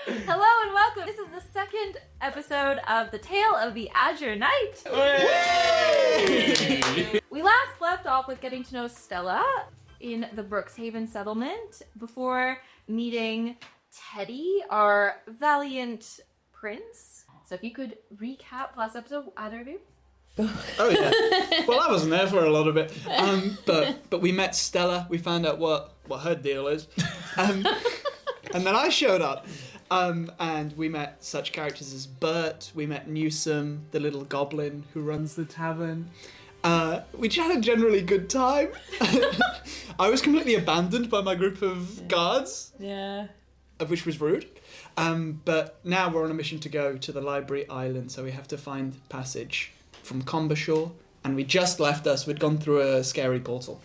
Hello and welcome. This is the second episode of The Tale of the Azure Knight. We last left off with getting to know Stella in the Brookshaven settlement before meeting Teddy, our valiant prince. So if you could recap last episode, either of you? Oh yeah. Well, I wasn't there for a lot of it. But we met Stella. We found out what her deal is. And then I showed up. And we met such characters as Bert. We met Newsom, the little goblin who runs the tavern. We just had a generally good time. I was completely abandoned by my group of guards. Yeah. Which was rude. But now we're on a mission to go to the library island, so we have to find passage from Combershore, and we just left us. We'd gone through a scary portal.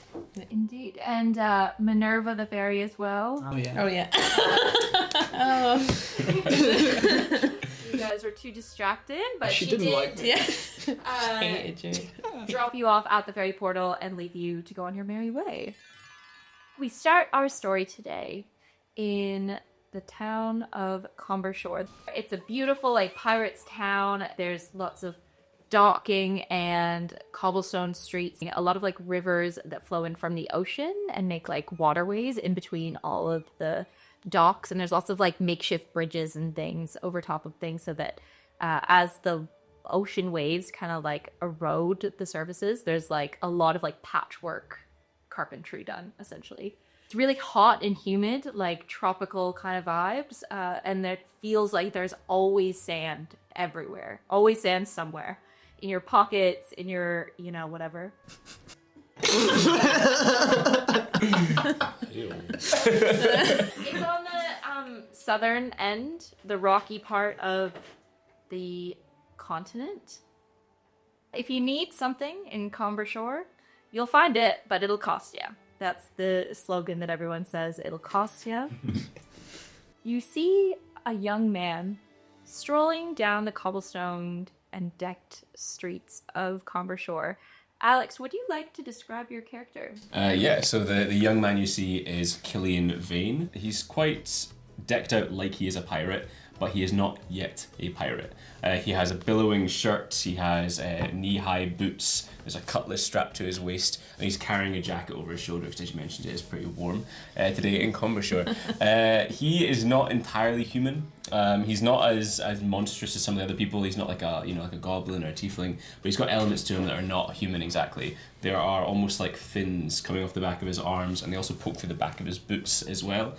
Indeed. And Minerva the fairy as well. Oh yeah. Oh yeah. You guys were too distracted, but She she didn't did like me. Yeah. Hated you. drop you off at the ferry portal and leave you to go on your merry way. We start our story today in the town of Combershore. It's a beautiful, pirates town. There's lots of docking and cobblestone streets. A lot of, rivers that flow in from the ocean and make, waterways in between all of the docks. And there's lots of, makeshift bridges and things over top of things so that as the ocean waves kind of, erode the surfaces, there's, a lot of, patchwork carpentry done, essentially. It's really hot and humid, tropical kind of vibes, and it feels like there's always sand everywhere. Always sand somewhere. In your pockets, in your, whatever. It's on the southern end, the rocky part of the continent. If you need something in Combershore, you'll find it, but it'll cost you. That's the slogan that everyone says, it'll cost you. You see a young man strolling down the cobblestoned and decked streets of Combershore. Alex, would you like to describe your character? So the young man you see is Cillian Vane. He's quite decked out like he is a pirate, but he is not yet a pirate. He has a billowing shirt, he has knee-high boots, there's a cutlass strapped to his waist, and he's carrying a jacket over his shoulder because, as you mentioned, it is pretty warm today in Combershore. He is not entirely human. He's not as monstrous as some of the other people. He's not like a goblin or a tiefling, but he's got elements to him that are not human exactly. There are almost like fins coming off the back of his arms, and they also poke through the back of his boots as well.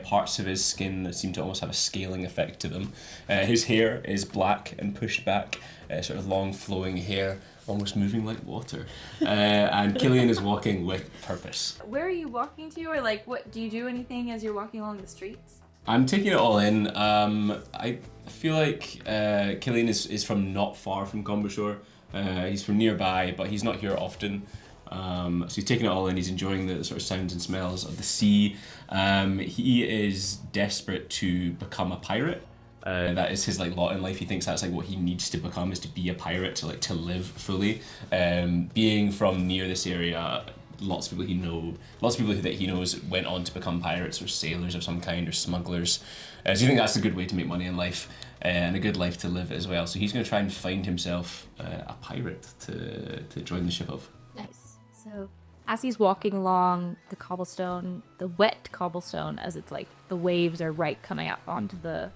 Parts of his skin that seem to almost have a scaling effect to them. His hair is black and pushed back, sort of long flowing hair, almost moving like water. And Cillian is walking with purpose. Where are you walking to, or what do you do anything as you're walking along the streets? I'm taking it all in. I feel like Cillian is from not far from Combershore. He's from nearby, but he's not here often. So he's taking it all in. He's enjoying the sort of sounds and smells of the sea. He is desperate to become a pirate. That is his lot in life. He thinks that's what he needs to become, is to be a pirate, to live fully. Being from near this area, lots of people that he knows went on to become pirates or sailors of some kind or smugglers. So you think that's a good way to make money in life and a good life to live as well. So he's going to try and find himself a pirate to join the ship of. Nice. So as he's walking along the cobblestone, the wet cobblestone, as it's the waves are right coming up onto the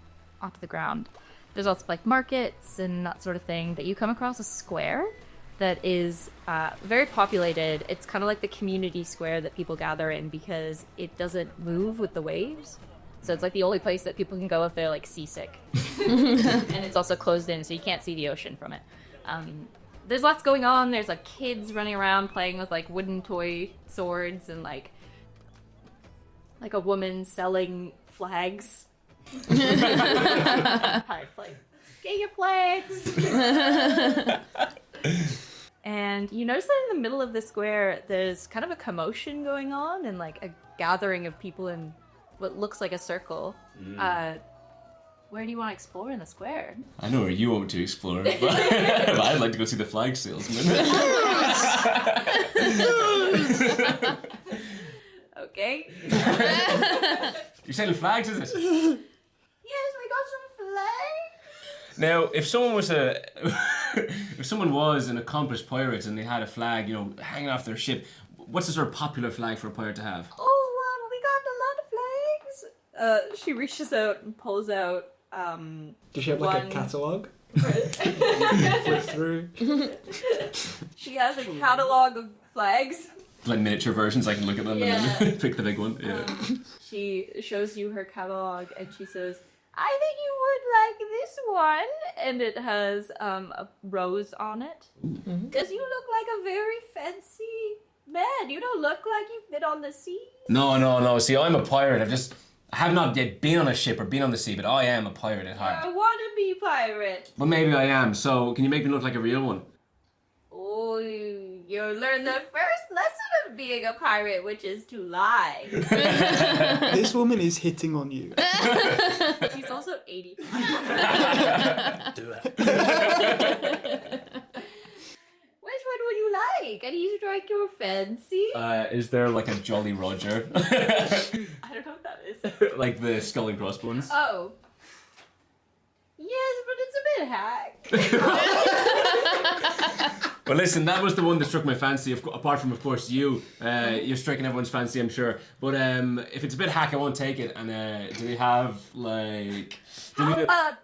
ground, there's also markets and that sort of thing, that you come across a square that is very populated. It's kind of like the community square that people gather in because it doesn't move with the waves. So it's the only place that people can go if they're seasick. And it's also closed in, so you can't see the ocean from it. There's lots going on. There's kids running around playing with wooden toy swords and a woman selling flags. Pirate flag. Get your flags! And you notice that in the middle of the square, there's kind of a commotion going on and a gathering of people in what looks like a circle. Where do you want to explore in the square? I know where you want to explore, but I'd like to go see the flag salesman. Okay. You're selling flags, is it? Yes, we got some flags. Now, if someone was an accomplished pirate and they had a flag, hanging off their ship, what's the sort of popular flag for a pirate to have? Oh, we got a lot of flags. She reaches out and pulls out, Does she have like a one- catalogue? Flip through. She has a catalog of flags. Like miniature versions, I can look at them and then pick the big one. Yeah. She shows you her catalog and she says, I think you would like this one. And it has a rose on it. Because you look like a very fancy man. You don't look like you've been on the sea. No. See, I'm a pirate. I have not yet been on a ship or been on the sea, but I am a pirate at heart. I want to be pirate. But maybe I am, so can you make me look like a real one? Oh, you learned the first lesson of being a pirate, which is to lie. This woman is hitting on you. She's also 80. Do it. Which one would you like? And he's like your fancy. Is there like a Jolly Roger? I don't know what that is. Like the skull and crossbones? Oh. Yes, but it's a bit hack. Well, listen, that was the one that struck my fancy, apart from, of course, you. You're striking everyone's fancy, I'm sure. But if it's a bit hack, I won't take it. And do we have, like... How about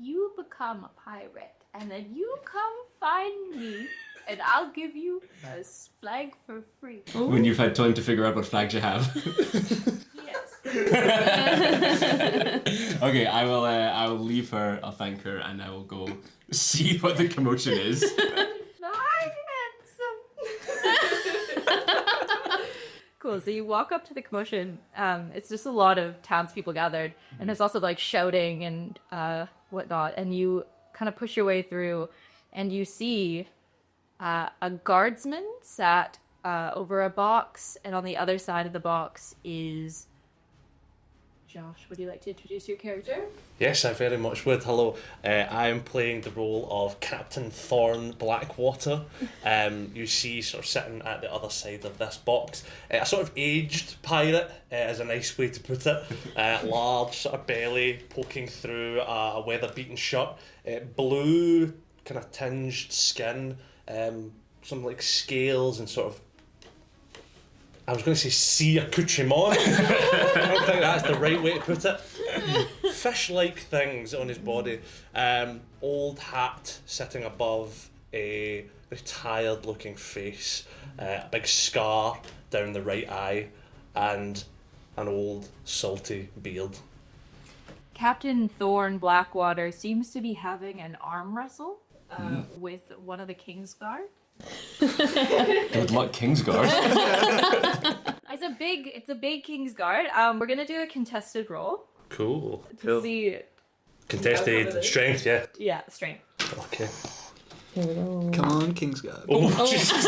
you become a pirate, and then you come find me, and I'll give you a flag for free. When you've had time to figure out what flags you have. Yes. Okay, I will leave her, I'll thank her, and I will go see what the commotion is. Hi, handsome. Cool, so you walk up to the commotion. It's just a lot of townspeople gathered, and there's also like shouting and whatnot, and you kind of push your way through, and you see a guardsman sat over a box, and on the other side of the box is Josh. Would you like to introduce your character? Yes, I very much would. Hello, I am playing the role of Captain Thorn Blackwater. You see sort of sitting at the other side of this box. A sort of aged pirate is a nice way to put it. Large sort of belly poking through a weather-beaten shirt. Blue kind of tinged skin. Some like scales and sort of, I was going to say sea accoutrement. I don't think that's the right way to put it. Fish-like things on his body. Old hat sitting above a very tired-looking face. A big scar down the right eye, and an old salty beard. Captain Thorn Blackwater seems to be having an arm wrestle with one of the King's Guard. Good luck, Kingsguard. It's a big King's Guard. We're gonna do a contested roll Cool. to see. Contested strength, yeah. Yeah, strength. Okay. Here we go. Come on, Kingsguard. Oh, Jesus.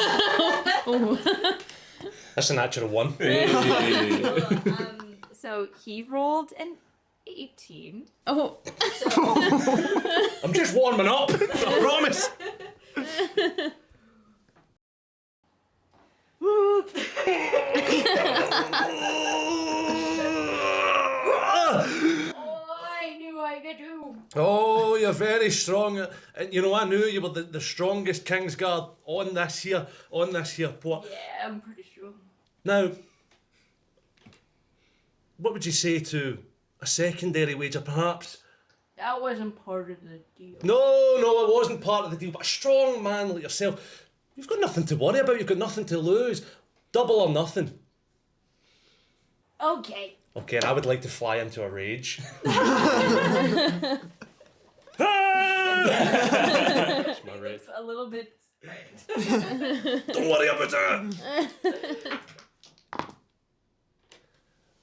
That's a natural one. So he rolled an 18. Oh, I'm just warming up. I promise. I knew I could do. Oh, you're very strong. And you know, I knew you were the strongest Kingsguard on this here port. Yeah, I'm pretty sure. Now, what would you say to a secondary wager, perhaps? That wasn't part of the deal. No, it wasn't part of the deal, but a strong man like yourself, you've got nothing to worry about, you've got nothing to lose. Double or nothing. Okay. Okay, and I would like to fly into a rage. That's my rage. It's a little bit strange. Don't worry about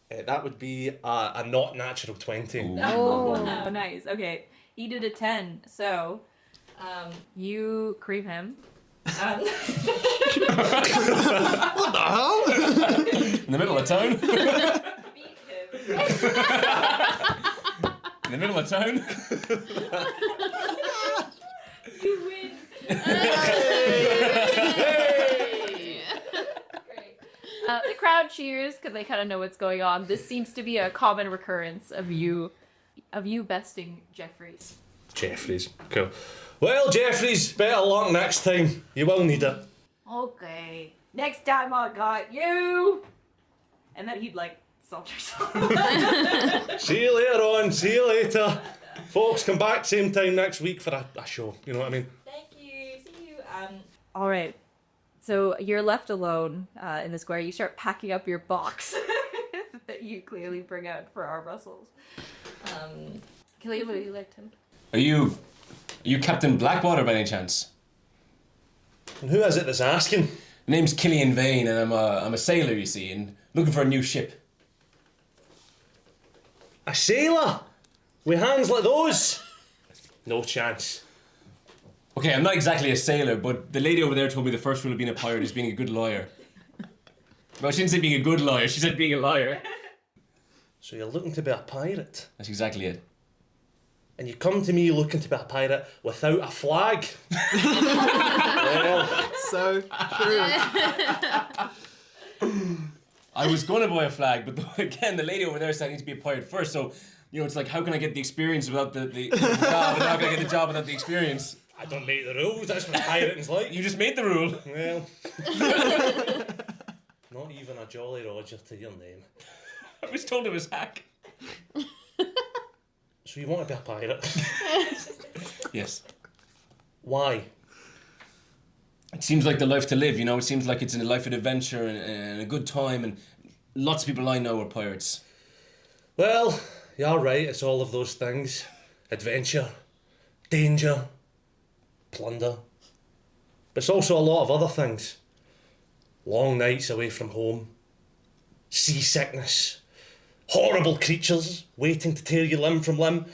it! That would be a not natural 20. Oh, nice. Okay. He did a 10, so you creep him. What the hell? In the middle of town? Beat him. In the middle of town? You win. hey. Great. The crowd cheers because they kind of know what's going on. This seems to be a common recurrence of you besting Jeffries. Jeffries, cool. Well, Jeffries, better luck next time. You will need it. Okay, next time I got you. And then he'd like soldier song. See you later on. See you later. Folks, come back same time next week for a show. You know what I mean? Thank you. See you. All right. So you're left alone in the square. You start packing up your box that you clearly bring out for arm wrestles. Cillian, what do you like, Tim? Are you Captain Blackwater by any chance? And who is it that's asking? My name's Cillian Vane, and I'm a sailor, you see, and looking for a new ship. A sailor? With hands like those? No chance. Okay, I'm not exactly a sailor, but the lady over there told me the first rule of being a pirate is being a good lawyer. Well, she didn't say being a good lawyer, she said being a liar. So you're looking to be a pirate? That's exactly it. And you come to me looking to be a pirate without a flag? Well, So true. I was going to buy a flag, but again, the lady over there said I need to be a pirate first, so, it's like, how can I get the experience without the job, and how can I get the job without the experience? I don't make the rules, that's what pirating's like. You just made the rule. Well, not even a Jolly Roger to your name. I was told it was hack. So you want to be a pirate? Yes. Why? It seems like the life to live, it seems like it's a life of adventure and a good time, and lots of people I know are pirates. Well, you're right, it's all of those things. Adventure, danger, plunder. But it's also a lot of other things. Long nights away from home, seasickness, horrible creatures waiting to tear you limb from limb.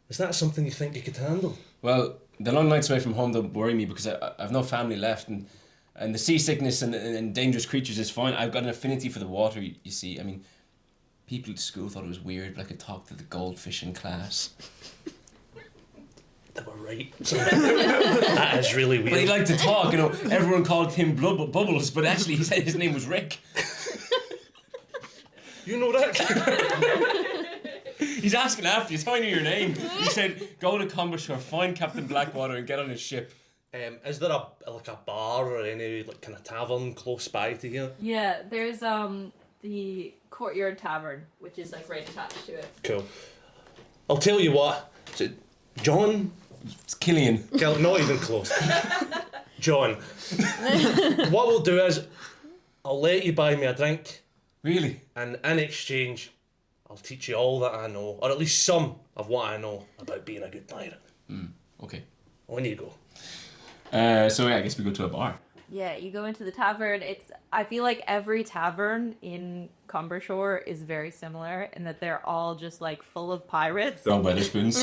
Is that something you think you could handle? Well, the long nights away from home don't worry me because I've no family left, and the seasickness and dangerous creatures is fine. I've got an affinity for the water, you see. I mean, people at school thought it was weird, but I could talk to the goldfish in class. They were right. That is really weird. But he liked to talk, everyone called him Bubbles, but actually he said his name was Rick. You know Rick? He's asking after you, so I knew your name. He said, go to Combershore, find Captain Blackwater and get on his ship. Is there a bar or any kind of tavern close by to here? Yeah, there's the Courtyard Tavern, which is like right attached to it. Cool. I'll tell you what. Is it John? It's Cillian. Not even close. John. What we'll do is, I'll let you buy me a drink. Really? And in exchange, I'll teach you all that I know, or at least some of what I know about being a good pirate. Okay. On you go. So yeah, I guess we go to a bar. Yeah, you go into the tavern. I feel like every tavern in Combershore is very similar in that they're all just like full of pirates. They're all Weatherspoons.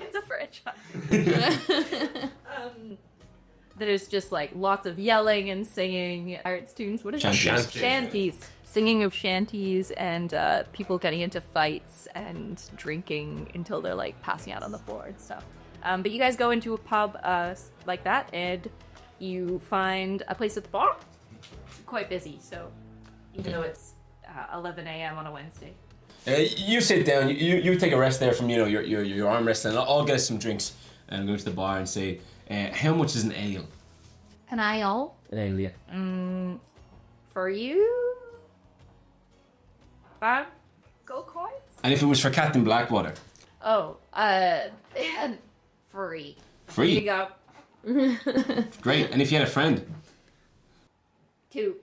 It's a franchise. There's just like lots of yelling and singing pirates tunes. What is it? Shanties. Shanties. Singing of shanties and people getting into fights and drinking until they're like passing out on the floor and stuff. But you guys go into a pub like that and you find a place at the bar. Quite busy, so even though it's 11 a.m. on a Wednesday. You sit down, you take a rest there from your arm rest, and I'll get us some drinks and go to the bar and say, how much is an ale? An ale? An ale, yeah. For you? 5 gold coins? And if it was for Captain Blackwater? Oh, free. Free? Here you go. Great. And if you had a friend? 2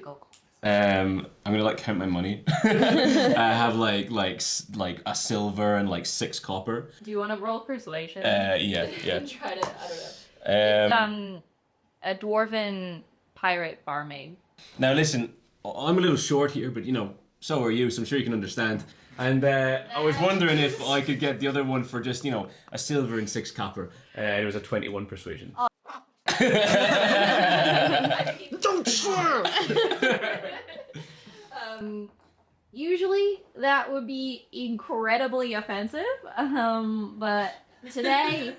gold coins. I'm gonna count my money. I have like a silver and 6 copper. Do you want to roll persuasion? Yeah. Try to, I don't know. A dwarven pirate barmaid. Now listen, I'm a little short here, but so are you, so I'm sure you can understand. And I was wondering if I could get the other one for just, a silver and 6 copper. It was a 21 persuasion. Oh. Don't swear! Usually that would be incredibly offensive, but today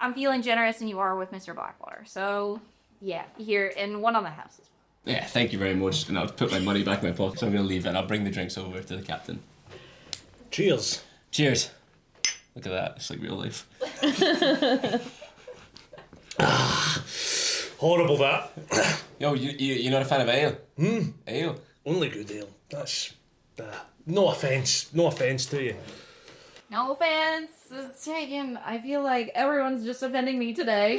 I'm feeling generous and you are with Mr. Blackwater, so Yeah, here, and one on the house. Yeah, thank you very much. And I'll put my money back in my pocket, so I'm going to leave and I'll bring the drinks over to the captain. Cheers. Cheers. Look at that, it's like real life. Horrible that. Yo, you're not a fan of ale? Ale? Only good ale. That's... no offence to you. No offense, it's taken. I feel like everyone's just offending me today.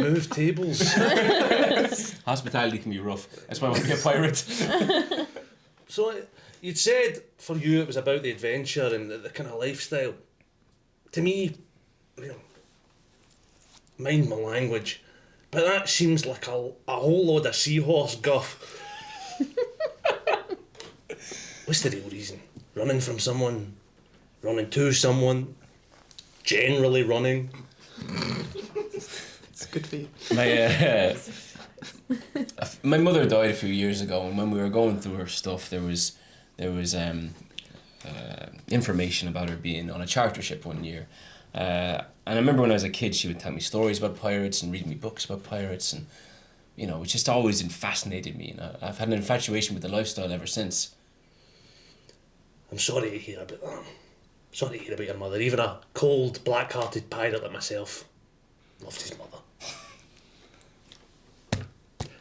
Move tables. Hospitality can be rough. That's why I want to be a pirate. So, you'd said for you it was about the adventure and the kind of lifestyle. To me, you know, mind my language, but that seems like a whole load of seahorse guff. What's the real reason? Running from someone, running to someone, generally running. It's good for you. My mother died a few years ago, and when we were going through her stuff, there was information about her being on a charter ship one year. And I remember when I was a kid, she would tell me stories about pirates and read me books about pirates, and you know, it just always fascinated me. And I've had an infatuation with the lifestyle ever since. I'm sorry to hear about that. Sorry to hear about your mother. Even a cold, black-hearted pirate like myself loved his mother.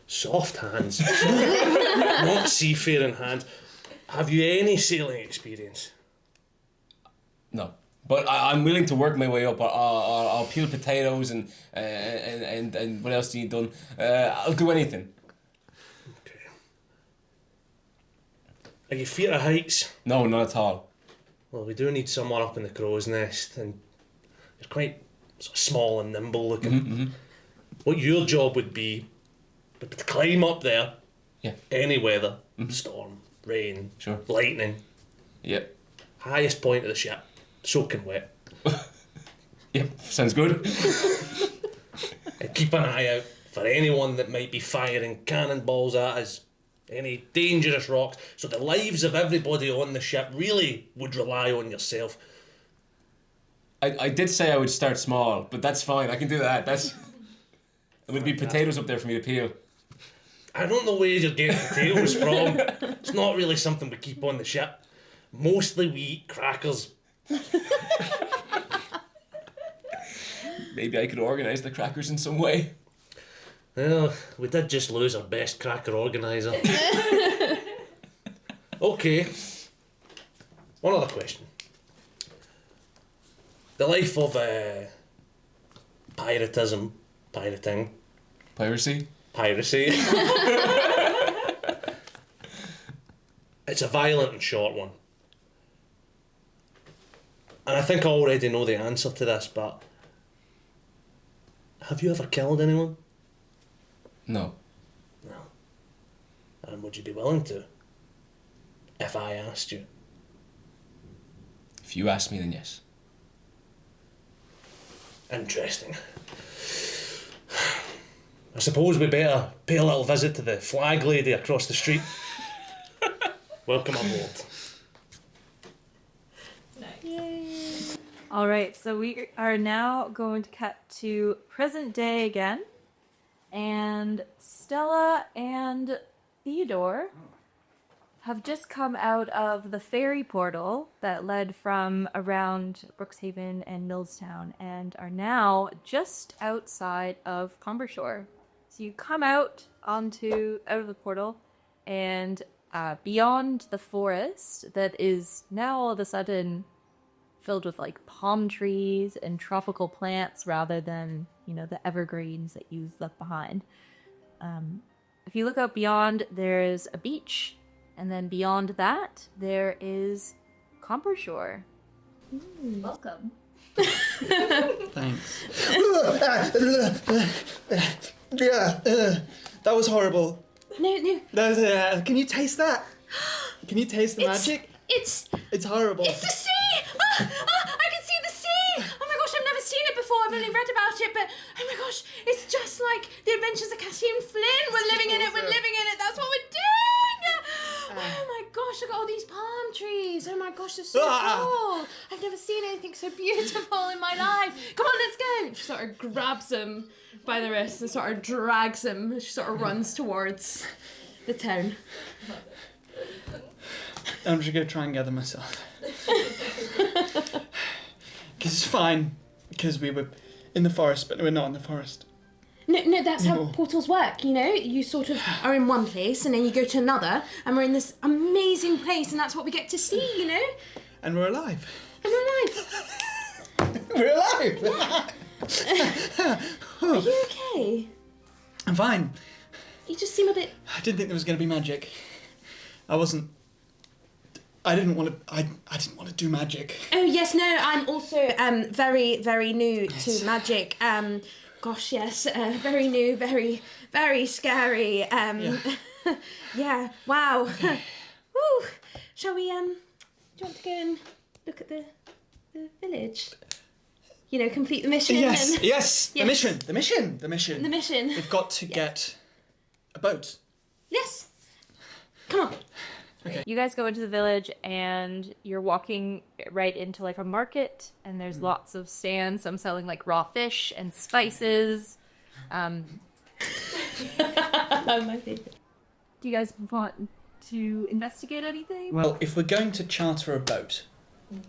Soft hands. Not seafaring hands. Have you any sailing experience? No, but I'm willing to work my way up. I'll peel potatoes and what else do you need done? I'll do anything. Okay. Are you fear of heights? No, not at all. Well, we do need someone up in the crow's nest, and you're quite sort of small and nimble looking. Mm-hmm. What your job would be to climb up there, Yeah. any weather, storm, rain, Sure. lightning, Yep. highest point of the ship, soaking wet. Yep. Sounds good. And keep an eye out for anyone that might be firing cannonballs at us, any dangerous rocks. So the lives of everybody on the ship really would rely on yourself. I did say I would start small, but that's fine. I can do that. It would be potatoes up there for me to peel. I don't know where you're getting potatoes from. It's not really something we keep on the ship. Mostly we eat crackers. Maybe I could organise the crackers in some way. Well, we did just lose our best cracker organiser. Okay. One other question. The life of pirating, Piracy? piracy. It's a violent and short one. And I think I already know the answer to this, but have you ever killed anyone? No. No. And would you be willing to? If I asked you. If you ask me, then yes. Interesting. I suppose we better pay a little visit to the flag lady across the street. Welcome aboard. All right, so we are now going to cut to present day again, and Stella and Theodore have just come out of the ferry portal that led from around Brookshaven and Millstown and are now just outside of Combershore. So you come out of the portal, and beyond the forest that is now all of a sudden filled with like palm trees and tropical plants rather than, you know, the evergreens that you've left behind. If you look out beyond, there's a beach, and then beyond that, there is Combershore. Welcome. Thanks. That was horrible. No. Can you taste that? Can you taste the magic? It's horrible. the sea! I can see the sea! Oh my gosh, I've never seen it before. I've only read about it, but oh my gosh, it's just like the Adventures of Cassie and Flynn. We're living in it. That's what we're doing! Oh my gosh, look at all these palm trees. Oh my gosh, they're so Ah. cool. I've never seen anything so beautiful in my life. Come on, let's go. She sort of grabs him by the wrist and sort of drags him. She sort of runs towards the town. I'm just going to try and gather myself. Because it's fine, because we were in the forest, but we're not in the forest. No, that's how No. portals work, you know? You sort of are in one place and then you go to another and we're in this amazing place and that's what we get to see, you know? And we're alive. And we're alive. We're alive! Are you okay? I'm fine. You just seem a bit... I didn't think there was going to be magic. I didn't want to do magic. Oh, yes, no, I'm also very, very new to magic. Gosh, yes, very new, very, very scary. Yeah, wow. Woo. Shall we, do you want to go and look at the village? You know, complete the mission? Yes, and... yes, the Yes. mission. The mission. We've got to get a boat. Yes. Come on. You guys go into the village and you're walking right into like a market and there's lots of stands, some selling like raw fish and spices. My favourite. Do you guys want to investigate anything? Well, if we're going to charter a boat,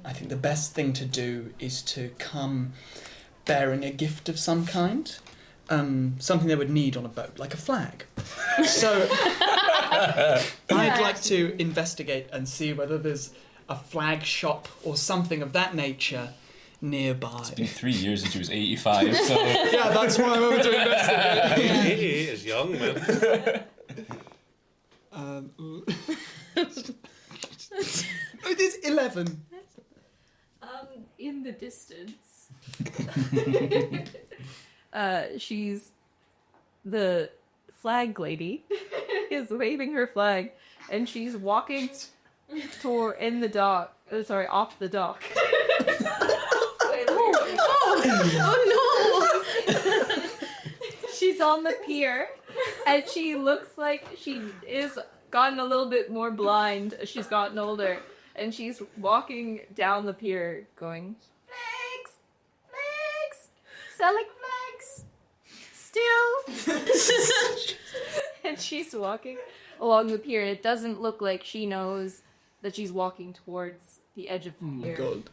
I think the best thing to do is to come bearing a gift of some kind. Something they would need on a boat, like a flag. So I'd like to investigate and see whether there's a flag shop or something of that nature nearby. It's been 3 years since she was 85, so... Yeah, that's why I'm over to investigate. 88 is young, man. It is 11. In the distance. She's the flag lady is waving her flag and she's walking off the dock. Oh no! She's on the pier and she looks like she is gotten a little bit more blind as she's gotten older and she's walking down the pier going, flags, selling flags, still. And she's walking along the pier and it doesn't look like she knows that she's walking towards the edge of the pier. God.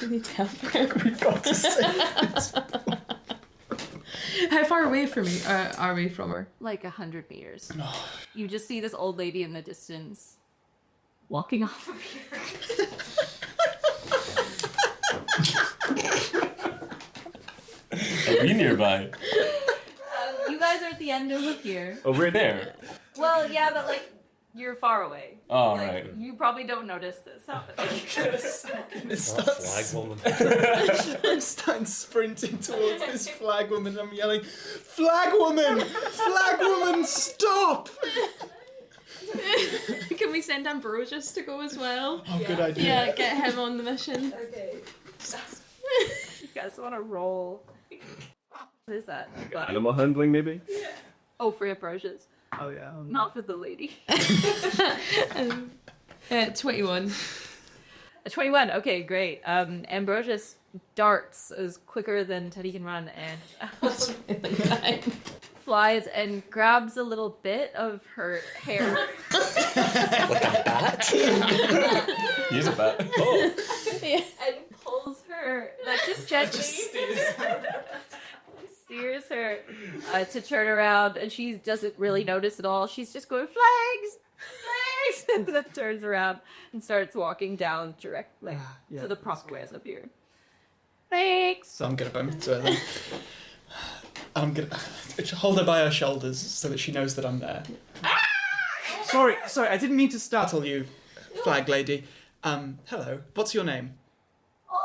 Can you tell? We've got to save this. How far away from me are we from her? Like 100 meters. You just see this old lady in the distance walking off of here. Are we nearby? You guys are at the end of the pier. Oh, we're there. Well, yeah, but like you're far away. Oh, Like, right. You probably don't notice this happening. It Flag starts, woman. I'm starting sprinting towards this flag woman and I'm yelling, Flag woman! Flag woman, stop! Can we send Ambrosius to go as well? Oh, good idea. Yeah, get him on the mission. Okay. You guys want to roll? What is that? Animal handling, maybe? Oh, for Ambrosius. Oh, yeah. Not for the lady. 21. A 21. Okay, great. Ambrosius darts is quicker than Teddy can run and flies and grabs a little bit of her hair. Like a bat? He's a bat. Oh. And pulls her, like, just gently. Steers her to turn around, and she doesn't really notice at all. She's just going, flags, and then turns around and starts walking down directly Yeah, to the proper way of the pier. Thanks. So I'm going to bump into her then. I'm going to hold her by her shoulders so that she knows that I'm there. Sorry, I didn't mean to startle you, flag lady. Hello, what's your name? Oh,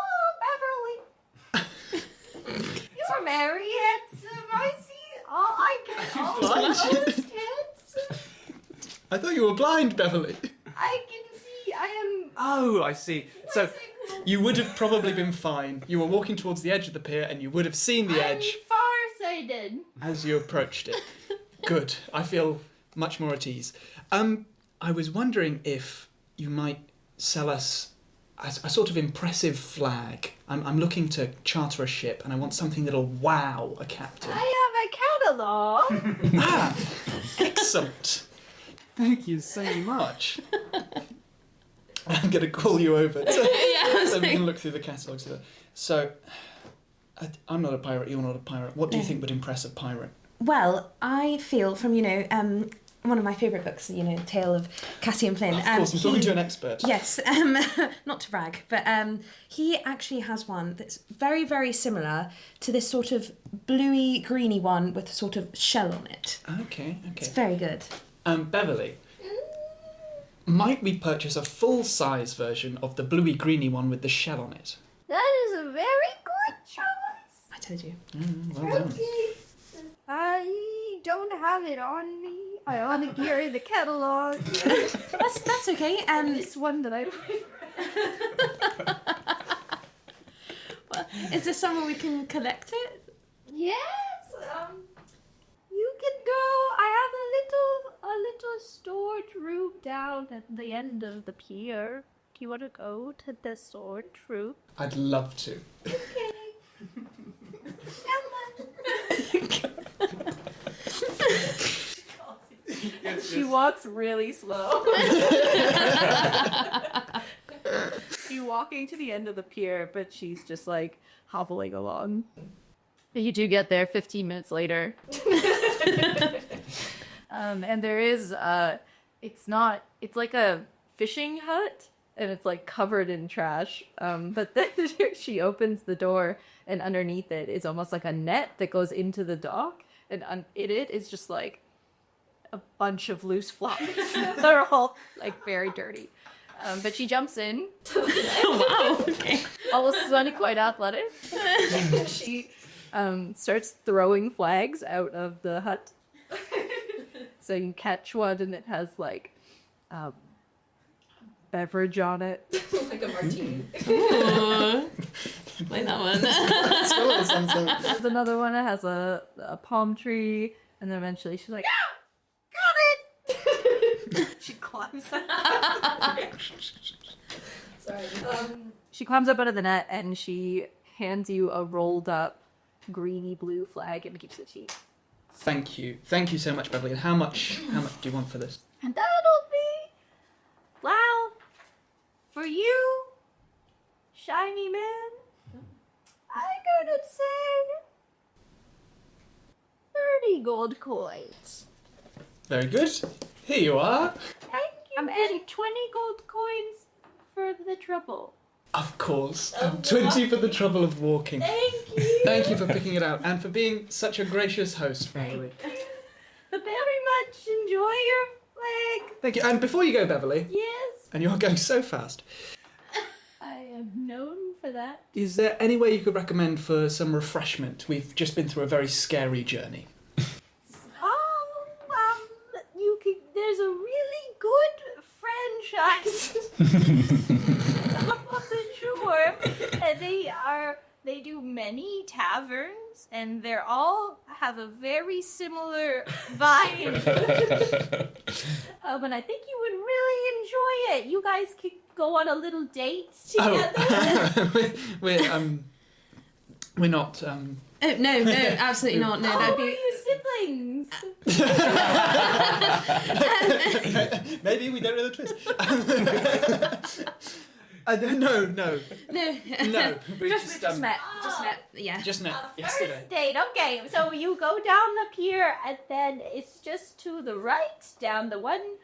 Beverly. You're very handsome. I see. Oh, I can almost blind? I thought you were blind, Beverly. I can see. I am. Oh, I see. So you would have probably been fine. You were walking towards the edge of the pier and you would have seen the edge farsighted. as you approached it. Good. I feel much more at ease. I was wondering if you might sell us a sort of impressive flag. I'm looking to charter a ship, and I want something that'll wow a captain. I have a catalog. Ah, excellent. Thank you so much. I'm going to call you over so we can look through the catalogues. So, I'm not a pirate, you're not a pirate. What do you think would impress a pirate? Well, I feel from, one of my favourite books, Tale of Cassie and Flynn. Of course, I'm talking to an expert. Yes, not to brag, but he actually has one that's very, very similar to this sort of bluey, greeny one with a sort of shell on it. Okay. It's very good. Beverly, might we purchase a full-size version of the bluey, greeny one with the shell on it? That is a very good choice. I told you. Well done. I don't have it on me. I only carry the catalog. That's okay. This one that I Well, is there somewhere we can collect it? Yes. You can go. I have a little storage room down at the end of the pier. Do you want to go to the storage room? I'd love to. Okay. She walks really slow. She's walking to the end of the pier, but she's just like hobbling along. You do get there 15 minutes later. And there is, it's like a fishing hut, and it's like covered in trash. But then she opens the door, and underneath it is almost like a net that goes into the dock, and in it is just like a bunch of loose flops. They're all like very dirty. But she jumps in. Wow. Okay. All of a sudden quite athletic. She starts throwing flags out of the hut. So you catch one and it has like beverage on it. Like a martini. Ooh. Like that one. There's another one that has a palm tree, and then eventually she's like, "Ah, got it!" She climbs up. Sorry. She climbs up out of the net and she hands you a rolled up greeny blue flag and keeps it cheap. Thank you so much, Beverly. And how much do you want for this? And that'll be, well, for you, shiny man, I'm gonna say 30 gold coins. Very good. Here you are. Thank you. I'm adding 20 gold coins for the trouble. Of course. 20 for the trouble of walking. Thank you. Thank you for picking it out and for being such a gracious host, Beverly. Very much enjoy your flag. Thank you. And before you go, Beverly, Yes, and you're going so fast, I am known for that. is there any way you could recommend for some refreshment? We've just been through a very scary journey. You could. There's a really good franchise up on the shore, and they do many taverns, and they're all have a very similar vibe. And I think you would really enjoy it. You guys could go on a little date together. We're not. Oh, no, absolutely not. No, that'd Are be. you siblings? Maybe we don't know the twist. No. No. We Just met. Yeah. Just met First yesterday. date, okay. So you go down the pier, and then it's just to the right, down the one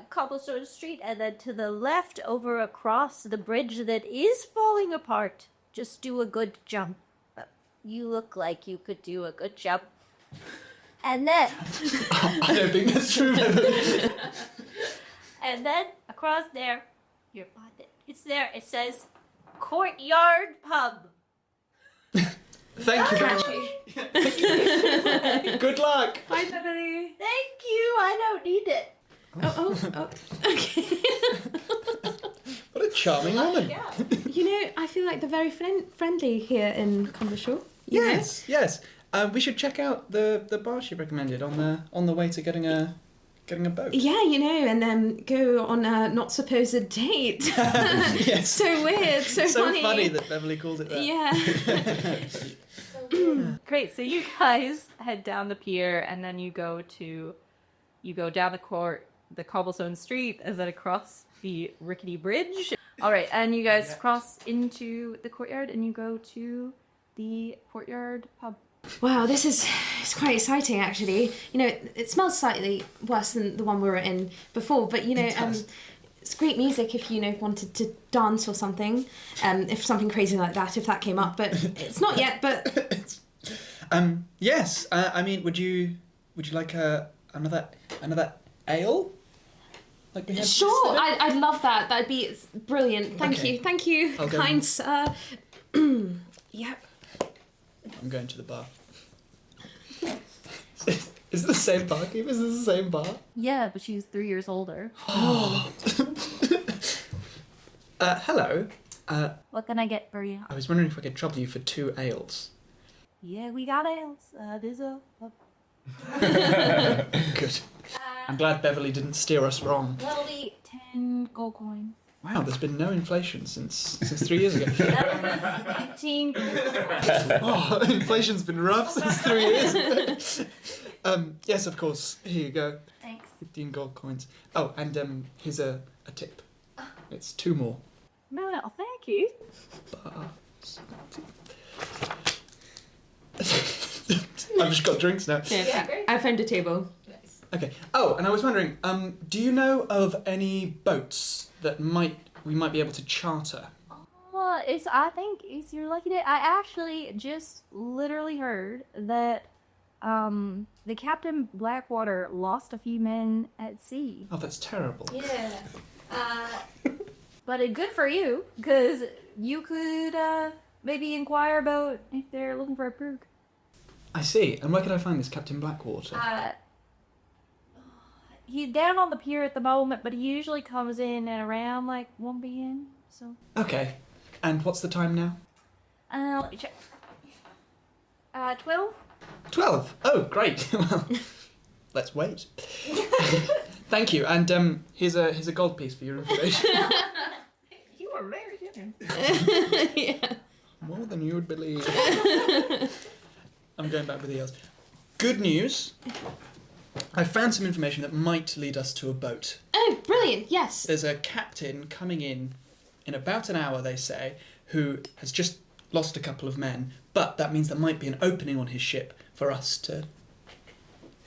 cobblestone street, and then to the left, over across the bridge that is falling apart. Just do a good jump. You look like you could do a good jump. And then... I don't think that's true, Beverly. And then across there, you're behind it. It's there. It says Courtyard Pub. Thank you very much. Good luck. Bye, Beverly. Thank you. I don't need it. Oh, okay. What a charming woman. I feel like they're very friendly here in Cumbershire. Yes. We should check out the bar she recommended on the way to getting a getting a boat. Yeah, and then go on a not supposed date. Yes. So weird, so funny that Beverly calls it that. Yeah. Great. So you guys head down the pier, and then you go down the cobblestone street, and then across the rickety bridge. All right, and you guys cross into the courtyard, and you go to the courtyard pub. Wow, it's quite exciting actually. It smells slightly worse than the one we were in before, but it's great music if wanted to dance or something. If something crazy like that, if that came up, but it's not yet. But yes. I mean, would you like another ale? Like we had sure, yesterday? I'd love that. That'd be brilliant. Thank you, I'll go kind sir. Yep. I'm going to the bar. Is it the same barkeeper? Is this the same bar? Yeah, but she's 3 years older. Hello. What can I get for you? I was wondering if I could trouble you for 2 ales. Yeah, we got ales. There's a Good. I'm glad Beverly didn't steer us wrong. that'll be 10 gold coin. Wow, there's been no inflation since 3 years ago. 15 gold coin. Oh, inflation's been rough since 3 years ago. Yes, of course. Here you go. Thanks. 15 gold coins. Oh, and here's a tip. It's 2 more. No, thank you. I've just got drinks now. Yeah, great. I found a table. Nice. Okay. Oh, and I was wondering, do you know of any boats that we might be able to charter? I think it's your lucky day. I actually just literally heard that the Captain Blackwater lost a few men at sea. Oh, that's terrible. Yeah. But good for you, because you could maybe inquire about if they're looking for a perk. I see. And where can I find this Captain Blackwater? He's down on the pier at the moment, but he usually comes in at around like 1 p.m. So. Okay. And what's the time now? Let me check. 12? 12. Oh, great. Well, let's wait. Thank you. And here's a gold piece for your information. You are very generous. Yeah. More than you would believe. I'm going back with the ales. Good news. I found some information that might lead us to a boat. Oh, brilliant! Yes. There's a captain coming in about an hour, they say, who has just lost a couple of men, but that means there might be an opening on his ship for us to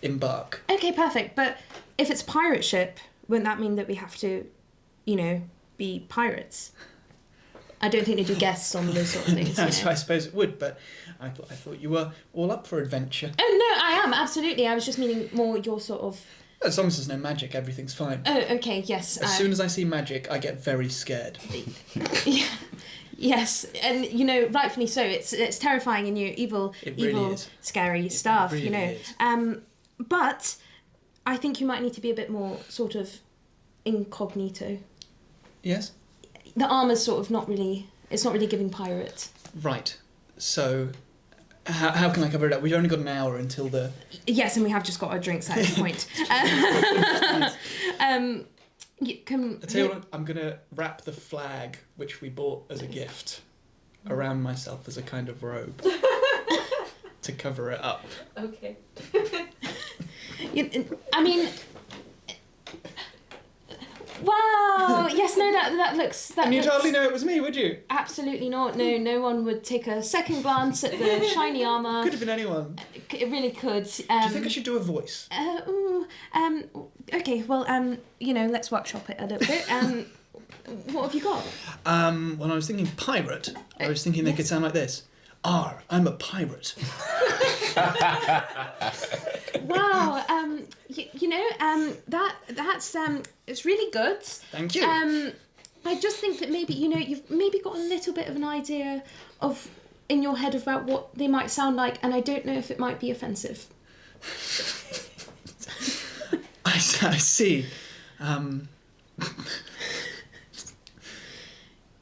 embark. Okay, perfect. But if it's a pirate ship, wouldn't that mean that we have to, be pirates? I don't think they do guests on those sort of things. I suppose it would, but I thought you were all up for adventure. Oh no, I am absolutely. I was just meaning more your sort of. As long as there's no magic, everything's fine. Oh, okay, yes. As soon as I see magic, I get very scared. Yeah, yes, and rightfully so. It's terrifying and evil, It really evil, is. scary stuff. really is. But I think you might need to be a bit more sort of incognito. Yes? The armour's sort of not really. It's not really giving pirate. Right. So, how can I cover it up? We've only got an hour until the... Yes, and we have just got our drinks at this point. I tell you what, I'm going to wrap the flag, which we bought as a gift, around myself as a kind of robe to cover it up. Okay. I mean, wow. Yes, no, that looks. That And you'd looks, hardly know it was me, would you? Absolutely not. No one would take a second glance at the shiny armour. Could have been anyone. It really could. Do you think I should do a voice? Okay. Well, let's workshop it a little bit. What have you got? When I was thinking pirate, I was thinking they could sound like this. I'm a pirate. Wow. That's it's really good. Thank you. I just think that maybe you've maybe got a little bit of an idea of in your head about what they might sound like, and I don't know if it might be offensive. I see.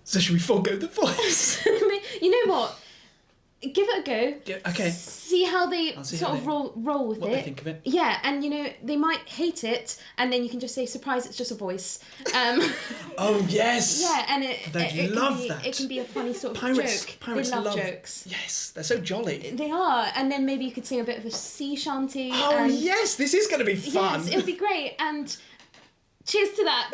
So should we forego the voice? You know what? give it a go. Okay. See how they I'll see sort how of they- roll with What it. they think of it. Yeah, and they might hate it, and then you can just say, "Surprise! It's just a voice." Oh yes. Yeah, and They'd love that. It can be a funny sort of Pirates. joke. Pirates they love love jokes. Yes, they're so jolly. They are, and then maybe you could sing a bit of a sea shanty. Oh and yes, this is going to be fun. Yes, it'll be great. And cheers to that.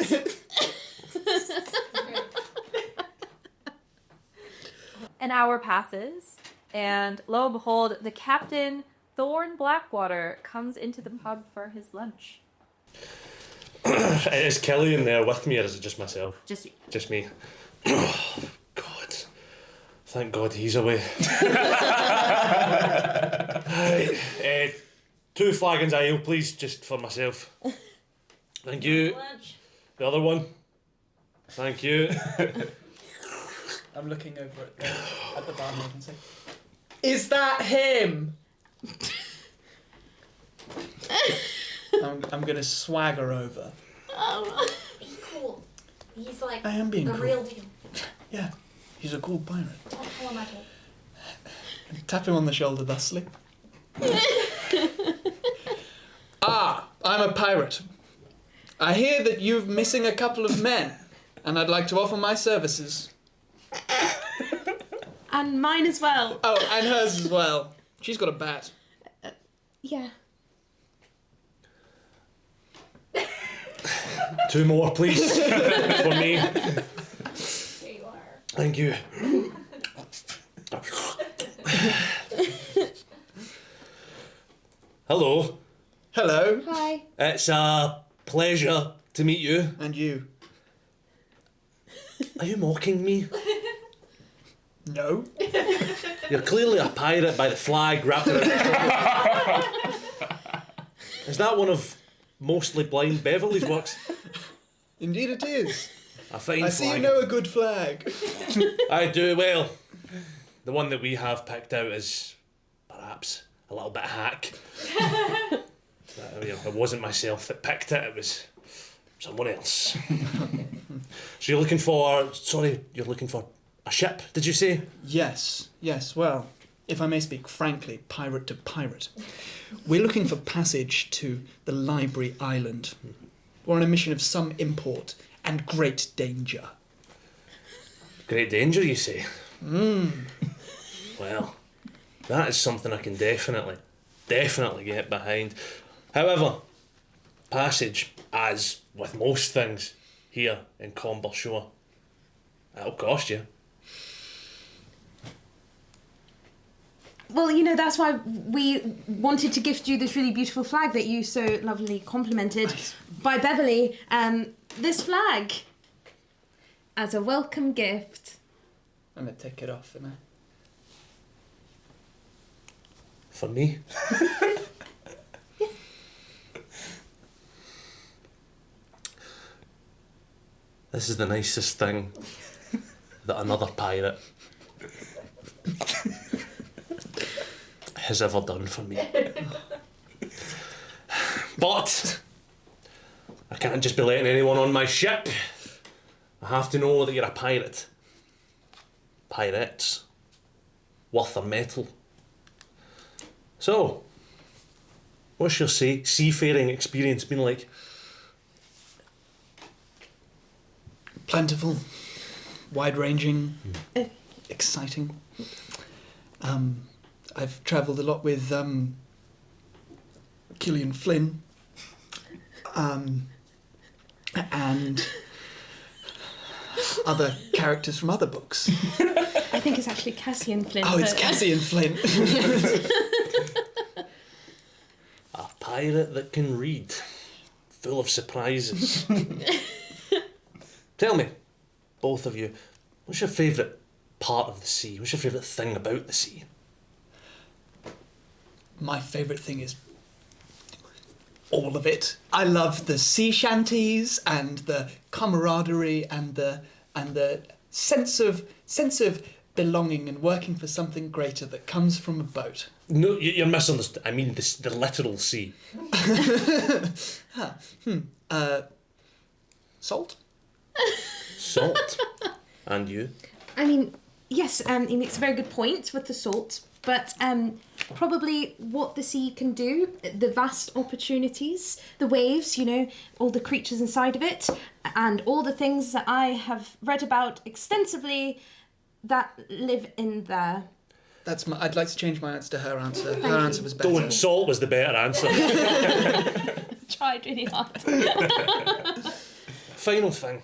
An hour passes, and lo and behold, the captain, Thorn Blackwater, comes into the pub for his lunch. Is Cillian there with me, or is it just myself? Just you. Just me. Oh, God. Thank God he's away. Right, 2 flagons of ale, please, just for myself. Thank you. The other one. Thank you. I'm looking over at the barmaid and saying, "Is that him?" I'm gonna swagger over. Be cool. He's like I am being the cool. real deal. Yeah, he's a cool pirate. Don't tell him I told. Tap him on the shoulder thusly. I'm a pirate. I hear that you're missing a couple of men, and I'd like to offer my services. And mine as well. Oh, and hers as well. She's got a bat. Yeah. 2 more, please, for me. Here you are. Thank you. Hello. Hello. Hi. It's a pleasure to meet you. And you. Are you mocking me? No. You're clearly a pirate by the flag wrapped around your shoulder. Is that one of mostly blind Beverly's works? Indeed it is. A fine I see flag. you know a good flag. I do. Well, the one that we have picked out is perhaps a little bit hack. It wasn't myself that picked it. It was someone else. So you're looking for a ship, did you say? Yes. Well, if I may speak frankly, pirate to pirate. We're looking for passage to the Library Island. We're on a mission of some import and great danger. Great danger, you say? Well, that is something I can definitely get behind. However, passage, as with most things here in Combershore, it'll cost you. Well, that's why we wanted to gift you this really beautiful flag that you so lovely complimented by Beverly. This flag as a welcome gift. I'm gonna take it off, am I? For me? This is the nicest thing that another pirate has ever done for me. But I can't just be letting anyone on my ship. I have to know that you're a pirate. Pirates worth their metal. So, what's your seafaring experience been like? Plentiful, wide-ranging, exciting. I've travelled a lot with Cillian Flynn, and other characters from other books. I think it's actually Cassian Flynn. Oh, it's Cassian Flynn. A pirate that can read, full of surprises. Tell me, both of you, what's your favourite part of the sea? What's your favourite thing about the sea? My favourite thing is all of it. I love the sea shanties and the camaraderie and the sense of belonging and working for something greater that comes from a boat. No, you're misunderstood. I mean the literal sea. Salt? Salt. And you? I mean, yes, he makes a very good point with the salt, but probably what the sea can do, the vast opportunities, the waves, all the creatures inside of it, and all the things that I have read about extensively that live in there. I'd like to change my answer to her answer. Her answer was better. Don't, salt was the better answer. Tried really hard. Final thing.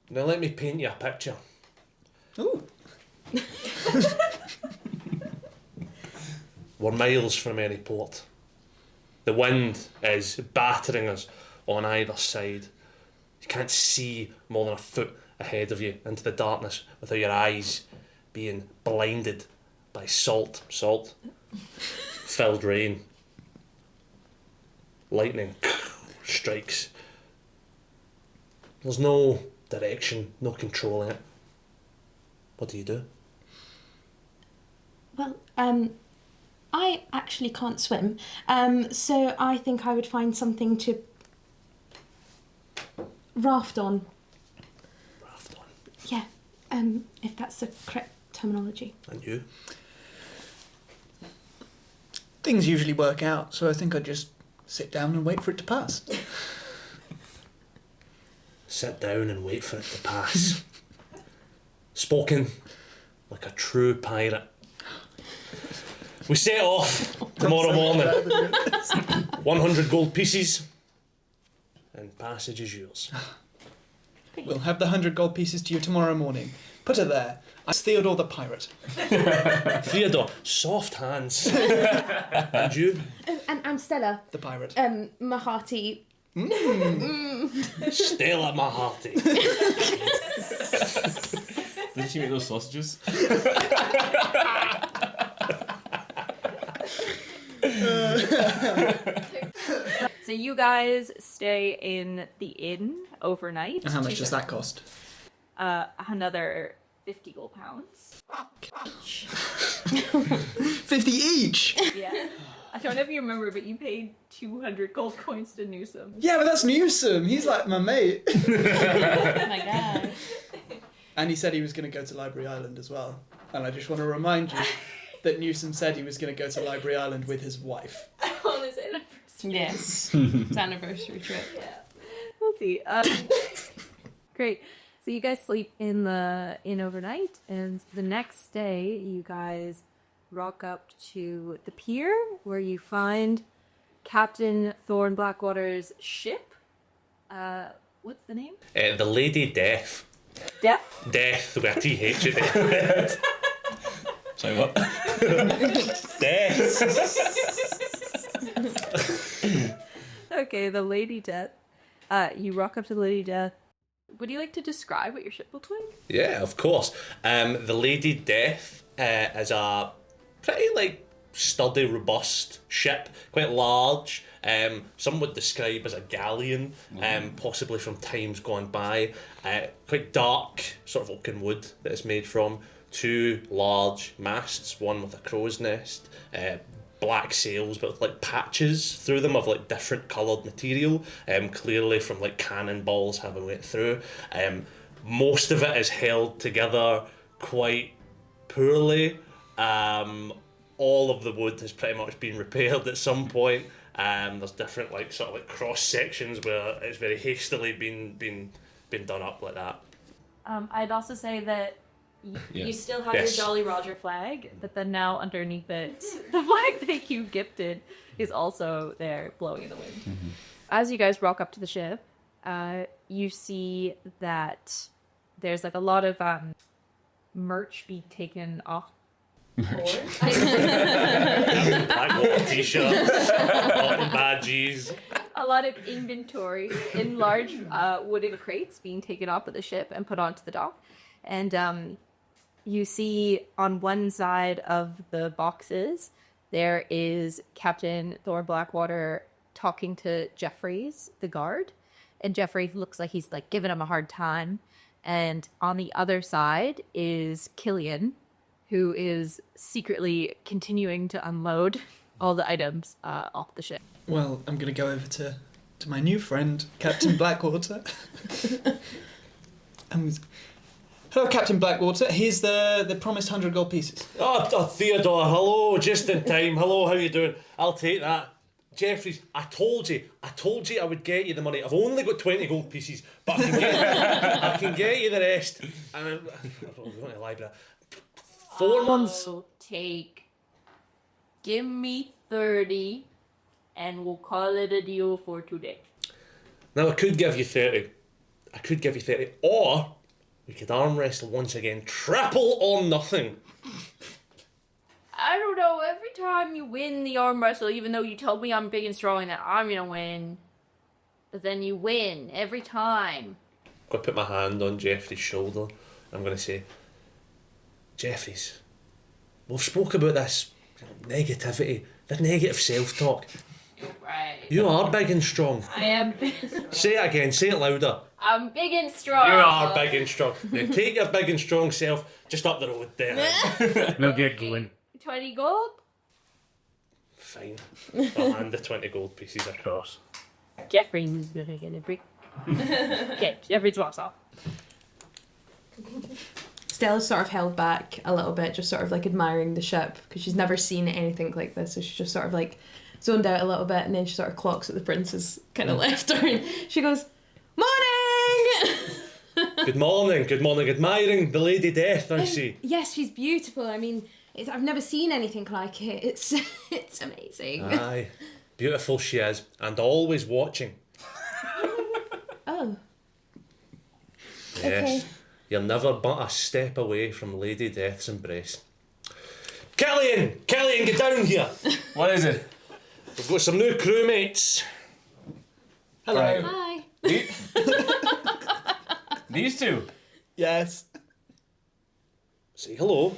Now let me paint you a picture. Ooh. We're miles from any port. The wind is battering us on either side. You can't see more than a foot ahead of you into the darkness without your eyes being blinded by salt, filled rain. Lightning strikes. There's no direction, no controlling it. What do you do? Well, I actually can't swim, so I think I would find something to raft on. Raft on. Yeah, if that's the correct terminology. And you? Things usually work out, so I think I'd just sit down and wait for it to pass. Sit down and wait for it to pass. Spoken like a true pirate. We set off tomorrow morning. 100 gold pieces, and passage is yours. We'll have the 100 gold pieces to you tomorrow morning. Put her there. I'm Theodore the pirate. Theodore, soft hands. And you? Oh, and I'm Stella. The pirate. Mahati. Stella, my hearty. Did she make those sausages? So you guys stay in the inn overnight. And how much does that cost? Another 50 gold pounds. 50 each? Yeah. I don't know if you remember, but you paid 200 gold coins to Newsom. Yeah, but that's Newsom. He's like my mate. Oh my god. And he said he was going to go to Library Island as well. And I just want to remind you that Newsom said he was going to go to Library Island with his wife. On his anniversary. Yes. It's anniversary trip. Yeah. We'll see. Great. So you guys sleep in the inn overnight, and the next day you guys rock up to the pier where you find Captain Thorn Blackwater's ship. What's the name? The Lady Death. Death? Death with a TH at the end. Sorry, what? Death. Okay, the Lady Death. You rock up to the Lady Death. Would you like to describe what your ship looks like? Yeah, of course. The Lady Death is a pretty sturdy, robust ship, quite large. Some would describe as a galleon, possibly from times gone by. Quite dark, sort of oaken wood that it's made from. 2 large masts, one with a crow's nest, black sails but with patches through them of different coloured material, clearly from cannonballs having went through. Most of it is held together quite poorly. All of the wood has pretty much been repaired at some point. There's different cross sections where it's very hastily been done up like that. I'd also say that you still have Yes. your Jolly Roger flag, but then now underneath it, the flag that you gifted is also there blowing in the wind. Mm-hmm. As you guys rock up to the ship, you see that there's a lot of merch being taken off. Blackwater t-shirts, cotton badges. A lot of inventory in large wooden crates being taken off of the ship and put onto the dock. And you see on one side of the boxes, there is Captain Thorn Blackwater talking to Jeffries, the guard. And Jeffrey looks like he's giving him a hard time. And on the other side is Cillian, who is secretly continuing to unload all the items off the ship. Well, I'm going to go over to my new friend, Captain Blackwater. Hello, Captain Blackwater. Here's the promised 100 gold pieces. Oh, Theodore, hello, just in time. Hello, how you doing? I'll take that. Jeffries, I told you I would get you the money. I've only got 20 gold pieces, but I can get you the rest. And I'm going to the library. 4 months. I'll give me 30 and we'll call it a deal for today. Now, I could give you 30. Or we could arm wrestle once again. Triple or nothing. I don't know, every time you win the arm wrestle, even though you told me I'm big and strong and that I'm gonna win, but then you win every time. I'm going to put my hand on Jeffrey's shoulder. I'm going to say, Jeffries, we've spoke about this negativity, the negative self-talk. You're right. You are big and strong. I am big. Say it again, say it louder. I'm big and strong. You are big and strong. Now take your big and strong self just up the road there. We'll get going. 20 gold? Fine. I'll hand the 20 gold pieces across. Jeffrey's gonna get a break. Okay, Jeffrey's walks off. Stella's sort of held back a little bit, just sort of like admiring the ship, because she's never seen anything like this, so she's just sort of like zoned out a little bit, and then she sort of clocks at the Princess kind of left her, and she goes, "Morning!" Good morning, admiring the Lady Death, I see. Yes, she's beautiful. I mean, I've never seen anything like it. It's amazing. Aye, beautiful she is, and always watching. Oh. Yes, Okay. you're never but a step away from Lady Death's embrace. Cillian, get down here. What is it? We've got some new crewmates. Hello. Right. Hi. These two. Yes. Say hello.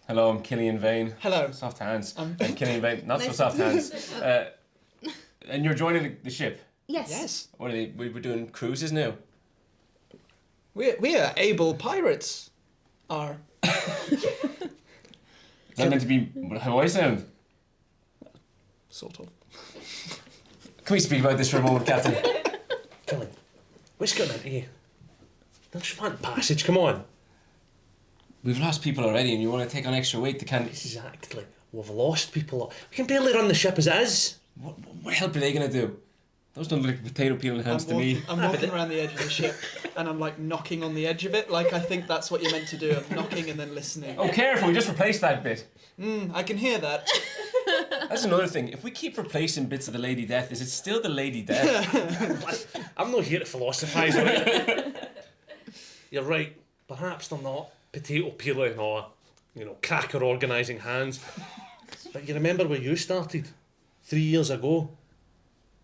Hello, I'm Cillian Vane. Hello. Soft hands. I'm Cillian Vane. Not so soft hands. And you're joining the ship. Yes. Yes. What are they? We're doing cruises now. We are able pirates. Are. Is that meant to be how I sound? Sort of. Can we speak about this for a moment, Captain? Cillian, what's going on here? Don't you want passage? Come on. We've lost people already, and you want to take on extra weight to can. Exactly. We've lost people. We can barely run the ship as it is. What help are they gonna do? Those don't look like potato peeling hands to me. I'm walking around the edge of the ship, and I'm like knocking on the edge of it. Like I think that's what you're meant to do. I'm knocking and then listening. Oh, careful! We just replaced that bit. I can hear that. That's another thing. If we keep replacing bits of the Lady Death, is it still the Lady Death? I'm not here to philosophise on it. You're right. Perhaps they're not potato peeling or, cracker organising hands. But you remember where you started 3 years ago?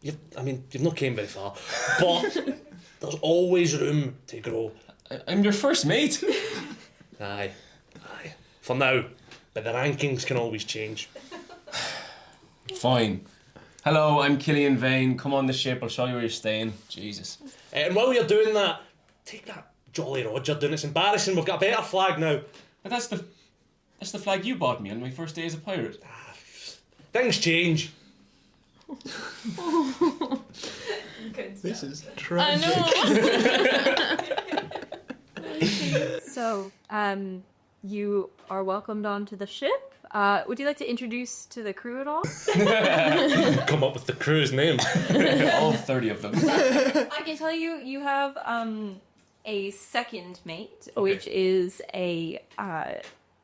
You've not came very far. But there's always room to grow. I'm your first mate. Aye. For now. But the rankings can always change. Fine. Hello, I'm Cillian Vane. Come on the ship. I'll show you where you're staying. Jesus. And while you're doing that, take that Jolly Roger doing. It's embarrassing. We've got a better flag now. But that's the flag you bought me on my first day as a pirate. Things change. This is tragic. So, you are welcomed onto the ship. Would you like to introduce to the crew at all? Come up with the crew's names. All 30 of them. I can tell you, you have a second mate, which is a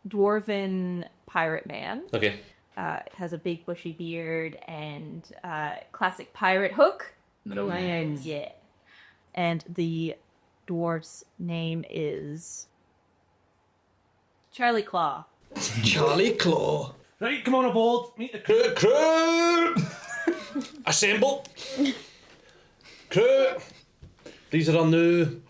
dwarven pirate man. Okay. Has a big bushy beard and classic pirate hook. Yeah. And the dwarf's name is Charlie Claw. Charlie Claw. Right, come on aboard. Meet the crew. Crew! Assemble. Crew. These are our new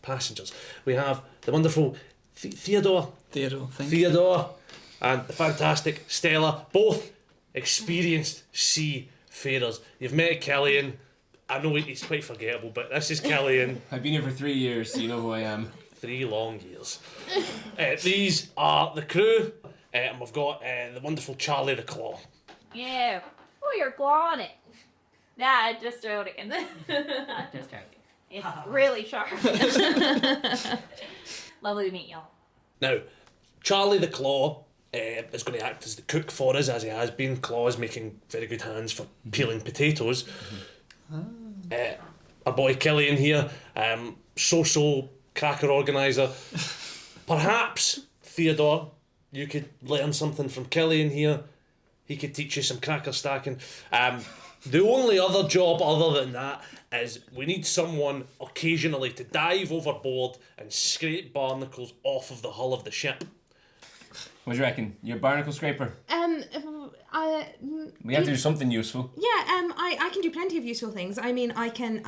passengers. We have the wonderful Theodore. Theodore. And the fantastic Stella. Both experienced seafarers. You've met Cillian. I know he's quite forgettable, but this is Cillian. I've been here for 3 years, so you know who I am. 3 long years. These are the crew, and we've got the wonderful Charlie the Claw. Yeah. Oh, you're clawing it. Nah, just joking. Just joking. It's really sharp. Lovely to meet y'all. Now, Charlie the Claw is going to act as the cook for us, as he has been. Claw's making very good hands for peeling potatoes. Our boy Cillian here, so-so cracker organiser. Perhaps, Theodore, you could learn something from Cillian here. He could teach you some cracker stacking. The only other job other than that is we need someone occasionally to dive overboard and scrape barnacles off of the hull of the ship. What do you reckon? You're a barnacle scraper? We have to do something useful. Yeah, I can do plenty of useful things. I mean, I can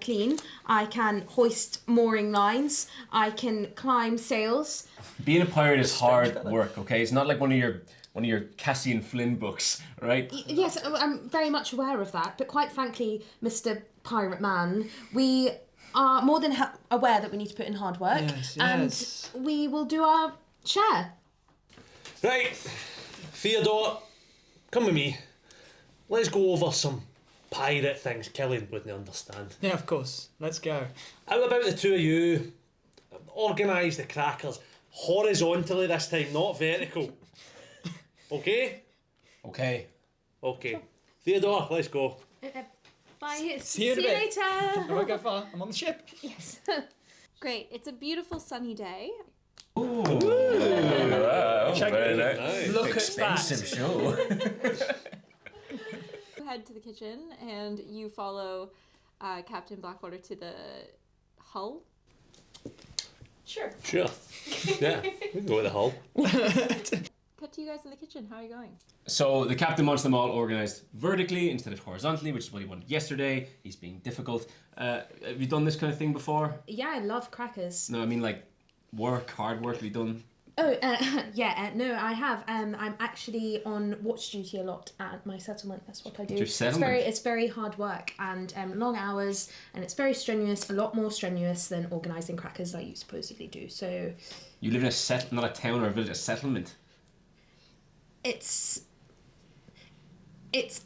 clean, I can hoist mooring lines, I can climb sails. Being a pirate is hard work, okay? It's not like one of your Cassian Flynn books, right? Yes, I'm very much aware of that, but quite frankly, Mr. Pirate Man, we are more than aware that we need to put in hard work, Yes. and we will do our share. Right, Theodore, come with me. Let's go over some pirate things Cillian wouldn't understand. Yeah, of course. Let's go. How about the two of you organise the crackers horizontally this time, not vertical? Okay? Okay. Okay. Theodore, let's go. Bye. See you in a bit. later. I won't go far. I'm on the ship. Yes. Great. It's a beautiful sunny day. Ooh. Wow. Check Very it. nice. Look at Expensive show. You head to the kitchen and you follow Captain Blackwater to the hull. Sure. Sure. Yeah, we can go with the hull. Cut to you guys in the kitchen. How are you going? So the captain wants them all organised vertically instead of horizontally, which is what he wanted yesterday. He's being difficult. Have you done this kind of thing before? Yeah, I love crackers. No, I mean like hard work. Have you done? Oh, no, I have. I'm actually on watch duty a lot at my settlement. That's what I do. Your settlement? It's very hard work and long hours, and it's very strenuous. A lot more strenuous than organising crackers like you supposedly do. So You live in a not a town or a village, a settlement. it's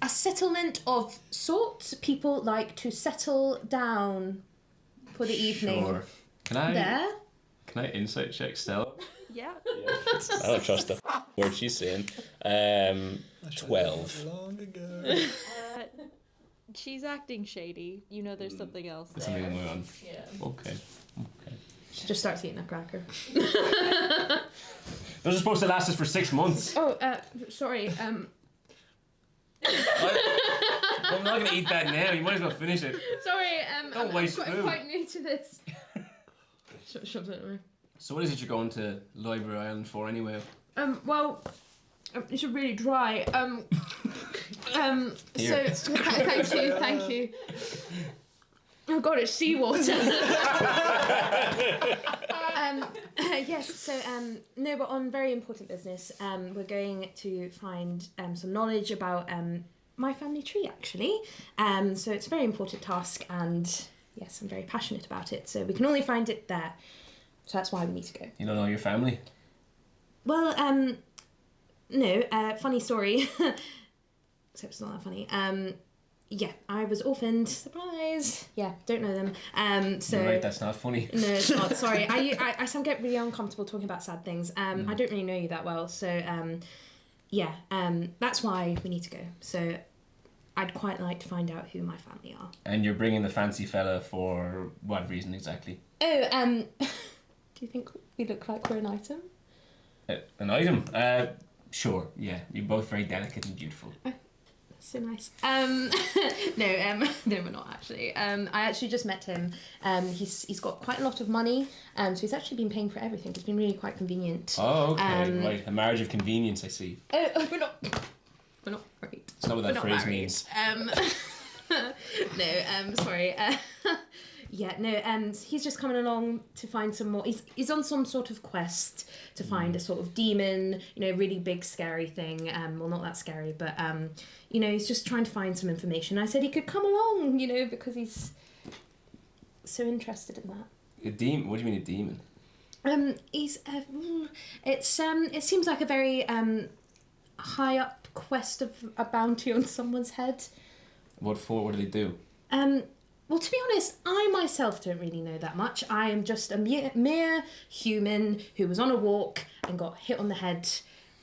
a settlement of sorts. People like to settle down for the evening. Sure. Can I insight check Stella? Yeah. I don't trust the word she's saying. 12. Long ago. She's acting shady. You know there's something else There's there. something going on. Yeah. Okay. She just starts eating a cracker. Those are supposed to last us for 6 months. Oh, sorry. I'm not going to eat that now. You might as well finish it. Sorry. Don't waste I'm food. quite new to this. Shut it. So what is it you're going to Library Island for anyway? Well, it's really dry. Here. So thank you. Oh god, it's seawater. Yes. So no, but on very important business. We're going to find some knowledge about my family tree actually. So it's a very important task, and yes, I'm very passionate about it. So we can only find it there. So that's why we need to go. You don't know your family? Well, no, funny story. Except it's not that funny. Yeah, I was orphaned. Surprise! Yeah, don't know them. So You're right, that's not funny. no, it's not. Sorry, I get really uncomfortable talking about sad things. I don't really know you that well, so yeah, that's why we need to go. So I'd quite like to find out who my family are. And you're bringing the fancy fella for what reason exactly? Oh, do you think we look like we're an item? An item? Sure, yeah. You're both very delicate and beautiful. So nice. No, we're not actually. I actually just met him. He's got quite a lot of money. So he's actually been paying for everything. It's been really quite convenient. Oh, okay, right. A marriage of convenience, I see. Oh, we're not married. It's not what that phrase means. No, sorry. Yeah, no, he's just coming along to find some more. He's on some sort of quest to find a sort of demon, really big, scary thing. Well, not that scary, but, he's just trying to find some information. I said he could come along, because he's so interested in that. A demon? What do you mean a demon? It seems like a very high up quest of a bounty on someone's head. What for? What do they do? Well, to be honest, I myself don't really know that much. I am just a mere human who was on a walk and got hit on the head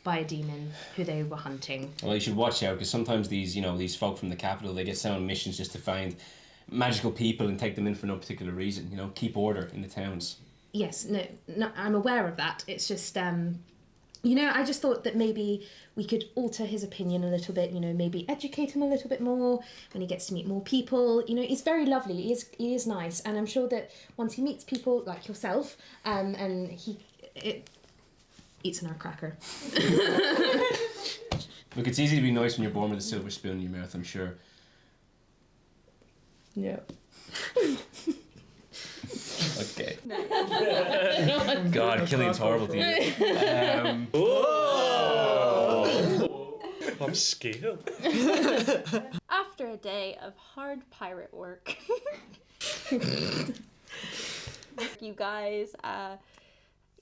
by a demon who they were hunting. Well, you should watch out, because sometimes these folk from the capital, they get sent on missions just to find magical people and take them in for no particular reason. Keep order in the towns. Yes, no, I'm aware of that. It's just, I just thought that maybe we could alter his opinion a little bit, maybe educate him a little bit more when he gets to meet more people. He's very lovely, he is nice, and I'm sure that once he meets people like yourself, and he eats another cracker. Look, it's easy to be nice when you're born with a silver spoon in your mouth, I'm sure. Yeah. Okay. God, Cillian's horrible to you. I'm scared. After a day of hard pirate work, you guys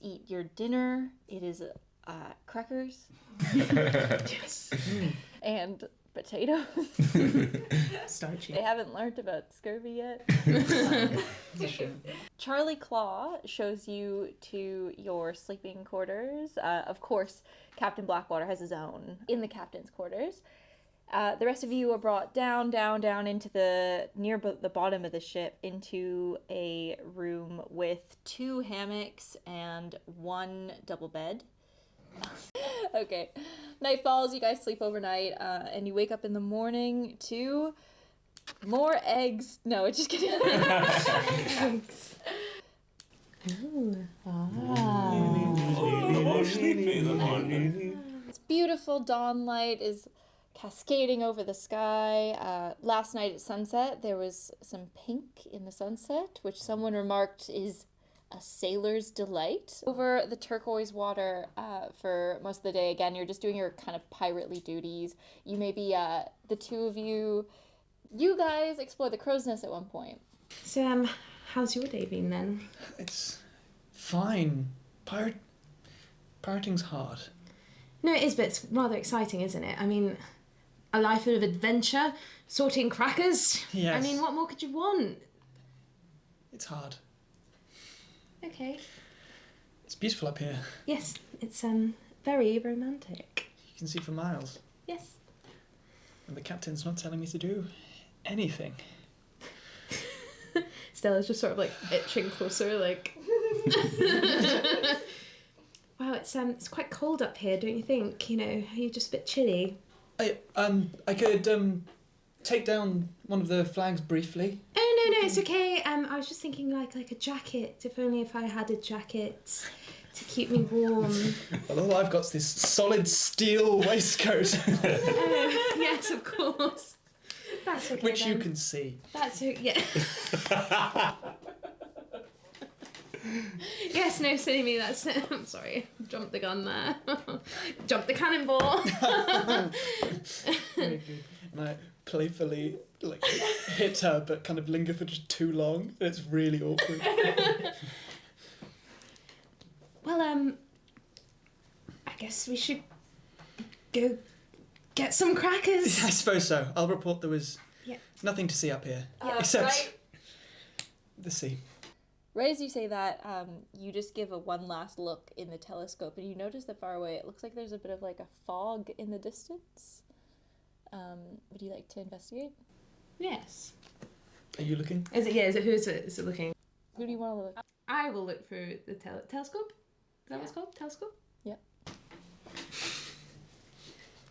eat your dinner. It is crackers. Yes. And potatoes. Starchy. They haven't learned about scurvy yet. Charlie Claw shows you to your sleeping quarters. Of course, Captain Blackwater has his own in the captain's quarters. The rest of you are brought down into near the bottom of the ship into a room with 2 hammocks and 1 double bed. Okay. Night falls, you guys sleep overnight, and you wake up in the morning to more eggs. No, just kidding. Eggs. Ooh. It's beautiful. Dawn light is cascading over the sky. Last night at sunset, there was some pink in the sunset, which someone remarked is a sailor's delight. Over the turquoise water for most of the day. Again, you're just doing your kind of pirately duties. You maybe, the 2 of you guys explore the crow's nest at one point. So, how's your day been then? It's fine. Pirating's hard. No, it is, but it's rather exciting, isn't it? I mean, a life of adventure, sorting crackers. Yes. I mean, what more could you want? It's hard. Okay. It's beautiful up here. Yes, it's very romantic. You can see for miles. Yes. And the captain's not telling me to do anything. Stella's just sort of like itching closer, like. Wow, it's quite cold up here, don't you think? You're just a bit chilly. I could take down one of the flags briefly. Oh no, it's okay. I was just thinking like a jacket. If I had a jacket to keep me warm. Well, all I've got's this solid steel waistcoat. Oh, yes, of course. That's okay. Which then. you can see. That's yeah. Yes, no, silly me. That's. I'm sorry. Jumped the gun there. Jumped the cannonball. Very good. And I playfully hit her, but kind of linger for just too long. And it's really awkward. Well, I guess we should go get some crackers. I suppose so. I'll report there was Yeah. nothing to see up here, except the sea. Right as you say that, you just give one last look in the telescope, and you notice that far away it looks like there's a bit of like a fog in the distance. Would you like to investigate? Yes. Are you looking? Is it? Yeah. Is it? Who is it? Is it looking? Who do you want to look? I will look through the telescope. Is that what it's called? Telescope. Yep.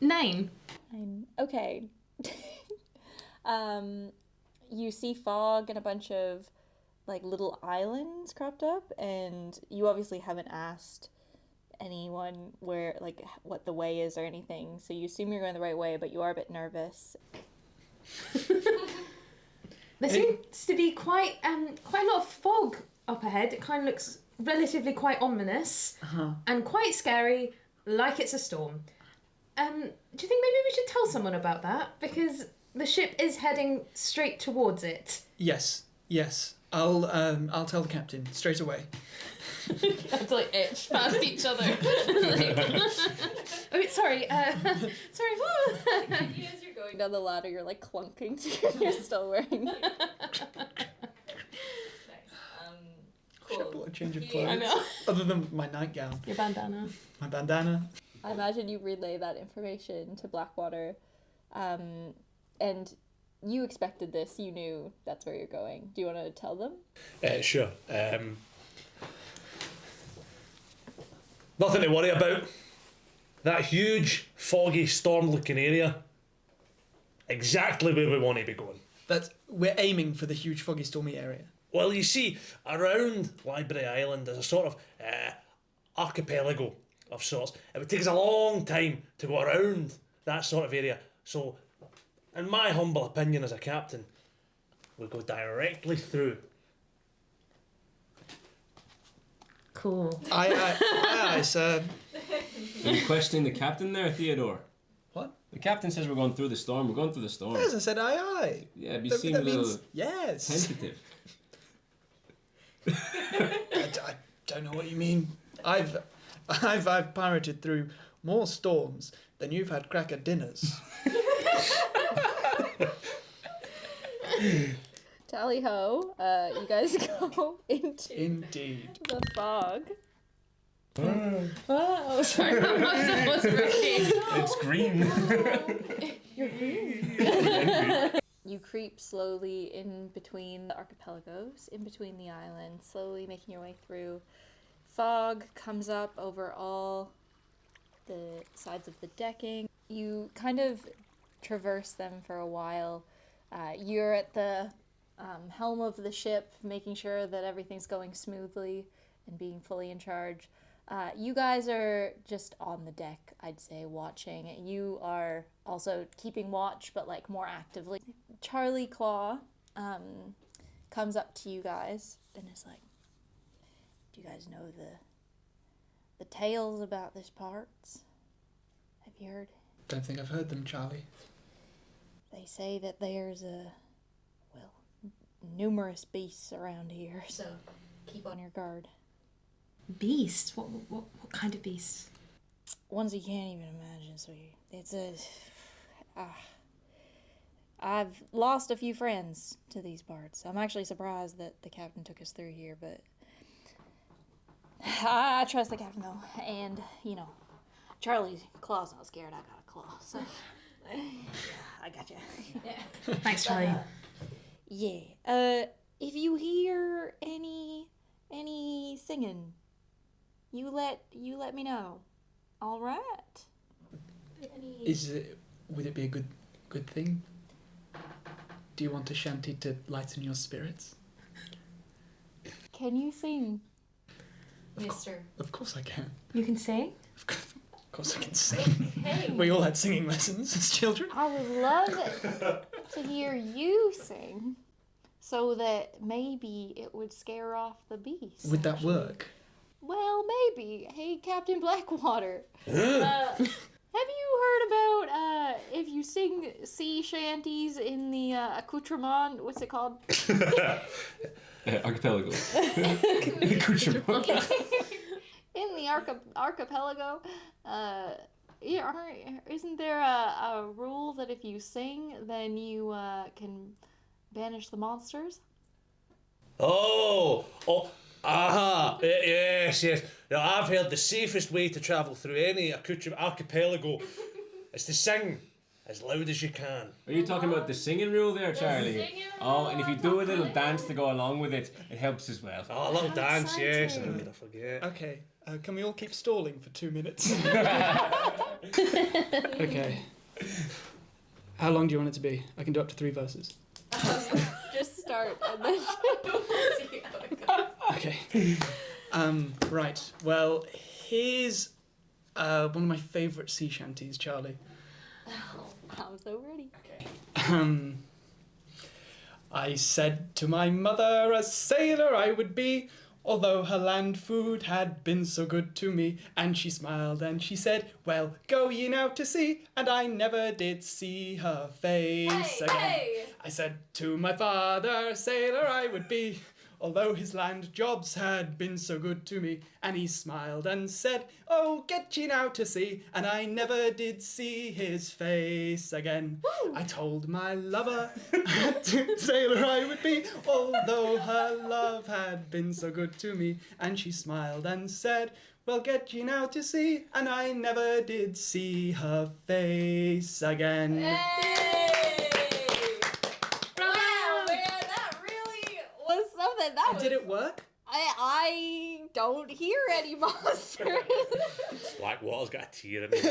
9. Okay. You see fog and a bunch of like little islands cropped up, and you obviously haven't asked anyone where what the way is or anything, so you assume you're going the right way, but you are a bit nervous. There seems to be quite a lot of fog up ahead. It kind of looks relatively quite ominous and quite scary, like it's a storm. Do you think maybe we should tell someone about that, because the ship is heading straight towards it? Yes. I'll tell the captain straight away. Have to itch past each other. Oh, sorry. Sorry. Woo. You as you're going down the ladder, you're like clunking to you're still wearing. Should I bought a change of Yeah. clothes? I know. Other than my nightgown. Your bandana. My bandana. I imagine you relay that information to Blackwater, and you expected this. You knew that's where you're going. Do you want to tell them? Sure. Nothing to worry about. That huge, foggy, storm-looking area. Exactly where we want to be going. We're aiming for the huge, foggy, stormy area. Well, you see, around Library Island there's a sort of archipelago of sorts. It would take us a long time to go around that sort of area. So, in my humble opinion as a captain, we go directly through. Cool. Aye, sir. Are you questioning the captain there, Theodore? What? The captain says we're going through the storm. We're going through the storm. Yes, I said aye. Yeah, you That- seem that a little means yes. tentative. I don't know what you mean. I've pirated through more storms than you've had cracker dinners. Tally ho! You guys go into Indeed. the fog. Oh, sorry. I was ready. It's green. You creep slowly in between the archipelagos, in between the islands, slowly making your way through. Fog comes up over all the sides of the decking. You kind of traverse them for a while. You're at the helm of the ship, making sure that everything's going smoothly and being fully in charge. You guys are just on the deck, I'd say, watching. You are also keeping watch, but like more actively. Charlie Claw comes up to you guys and is like, "Do you guys know the tales about this parts? Have you heard? Don't think I've heard them, Charlie. They say that there's numerous beasts around here, so keep on your guard. Beast? What kind of beast? Ones you can't even imagine. So it's I've lost a few friends to these parts. I'm actually surprised that the captain took us through here, but I trust the captain though. And Charlie's Claw's not scared. I got a claw, so I got you. Thanks, Charlie. Yeah. If you hear any singing, you let me know. All right. Would it be a good thing? Do you want a shanty to lighten your spirits? Can you sing? Mister. Of course I can. You can sing? Of course I can sing. We all had singing lessons as children. I would love to hear you sing, so that maybe it would scare off the beast. Would that work? Well, maybe. Hey, Captain Blackwater. Have you heard about if you sing sea shanties in the accoutrement? What's it called? Archipelago. Accoutrement. In the archipelago, isn't there a rule that if you sing, then you can banish the monsters? Yes. Now, I've heard the safest way to travel through any archipelago is to sing as loud as you can. Are you talking about the singing rule there, Charlie? singing Oh, and if you do a little dance to go along with it, it helps as well. Oh, a little dance, yes. I'm exciting. gonna forget. Okay. Can we all keep stalling for 2 minutes? Okay. How long do you want it to be? I can do up to 3 verses. Just start and then. See how it goes. Okay. Right. Well, here's one of my favourite sea shanties, Charlie. I'm so ready. I said to my mother a sailor I would be, although her land food had been so good to me. And she smiled and she said, well, go ye now to sea. And I never did see her face again. Hey! I said to my father, a sailor I would be, although his land jobs had been so good to me. And he smiled and said, oh, get ye now to sea. And I never did see his face again. Woo! I told my lover to sailor I would be, although her love had been so good to me. And she smiled and said, well, get ye now to sea. And I never did see her face again. Hey! Wow, man, that really was something. That was... Did it work? I don't hear any monsters. Blackwater's got a tear in his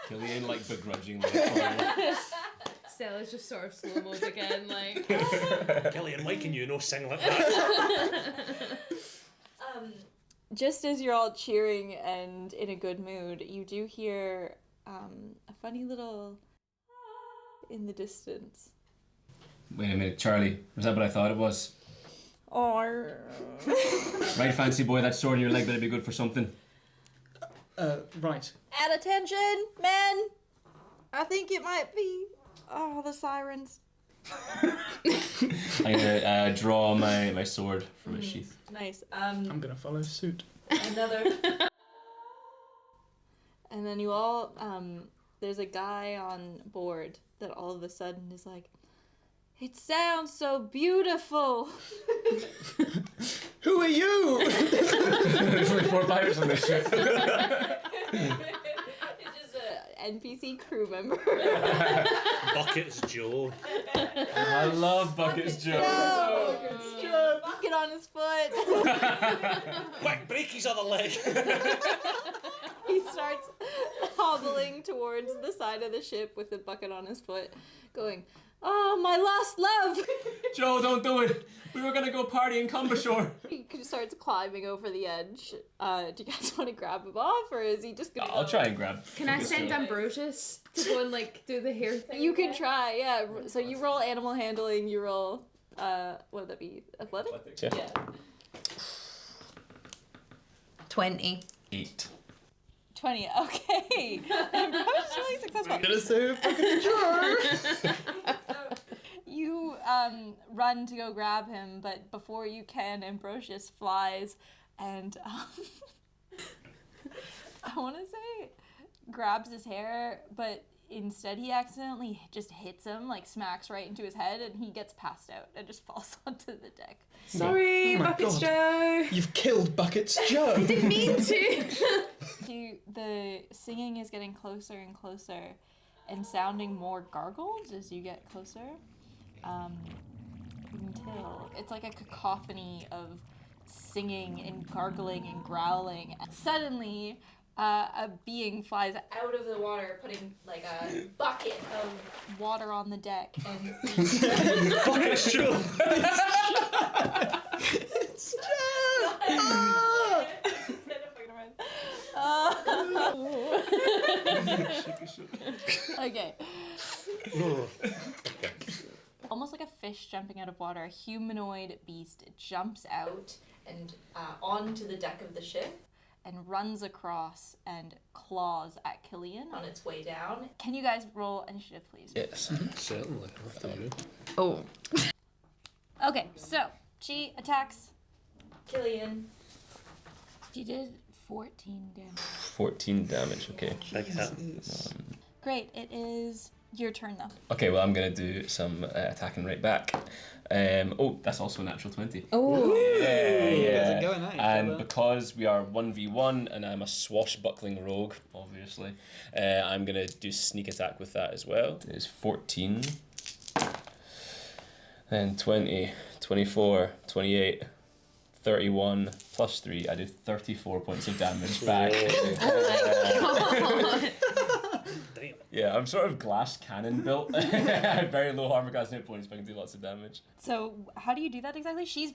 Cillian, like, begrudgingly. Stella's just sort of slow-moed again, like... Cillian, why can you no sing like that? Just as you're all cheering and in a good mood, you do hear a funny little in the distance. Wait a minute, Charlie. Was that what I thought it was? Or Right, fancy boy, that sword in your leg better be good for something. Right. at attention, men. I think it might be. Oh, the sirens. I'm gonna draw my sword from its sheath. Nice. I'm gonna follow suit. Another. And then you all, there's a guy on board that all of a sudden is like, it sounds so beautiful. Who are you? There's only 4 pirates on this ship. It's just an NPC crew member. Buckets Joe. I love Buckets Joe. Bucket on his foot. Quick, break his other leg. He starts hobbling towards the side of the ship with the bucket on his foot, going, oh, my lost love. Joe, don't do it. We were gonna go party in Cumbershore. He starts climbing over the edge. Do you guys want to grab him off, or is he just gonna I'll go? try and grab. Can I send Ambrosius to go and like do the hair thing? You can try, yeah. So you roll animal handling, you roll, what would that be? Athletic? Athletics, yeah. Yeah. 20. 8. 20, okay. Ambrosius really successful. Gonna say fucking jar. You run to go grab him, but before you can, Ambrosius flies and I want to say grabs his hair, but instead he accidentally just hits him, like smacks right into his head, and he gets passed out and just falls onto the deck. Sorry, Oh my Buckets God. Joe. You've killed Buckets Joe. Didn't mean to. The singing is getting closer and closer and sounding more gargled as you get closer. Until it's like a cacophony of singing and gargling and growling. Suddenly, a being flies out of the water, putting like a bucket of water on the deck, and Buckets Joe. It's Joe. Okay. Almost like a fish jumping out of water, a humanoid beast jumps out and onto the deck of the ship and runs across and claws at Cillian on its way down. Can you guys roll initiative, please? Yes. Certainly. I'll tell you. Oh. Okay, so she attacks Cillian. She did 14 damage. 14 damage, okay. Big hit. Great, it is your turn though. Okay, well, I'm gonna do some attacking right back. That's also a natural 20. Oh. Yeah. Going at each And other. because we are 1v1 and I'm a swashbuckling rogue, obviously, I'm gonna do sneak attack with that as well. It's 14, then 20, 24, 28, 31, plus 3. I did 34 points of damage back. Damn. Yeah, I'm sort of glass cannon built. I have very low armor class hit points, but I can do lots of damage. So how do you do that exactly? She's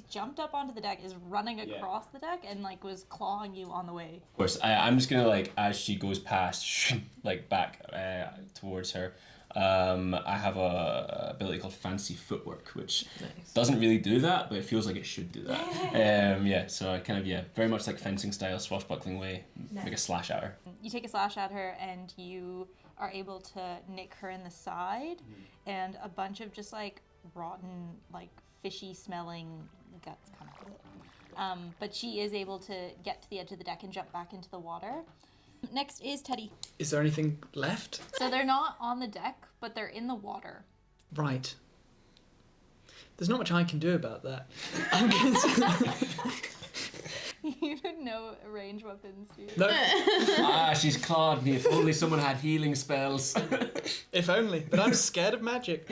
jumped up onto the deck, is running across the deck, and like was clawing you on the way. Of course, I'm just gonna like as she goes past, like back towards her. I have a ability called Fancy Footwork, which doesn't really do that, but it feels like it should do that. So I kind of very much like fencing style, swashbuckling way, make a slash at her. You take a slash at her, and you are able to nick her in the side, and a bunch of just like rotten, like fishy smelling guts kind of. But she is able to get to the edge of the deck and jump back into the water. Next is Teddy. Is there anything left? So they're not on the deck, but they're in the water. Right. There's not much I can do about that. I'm gonna You know range weapons, do you? No, She's clawed me. If only someone had healing spells. if only. But I'm scared of magic.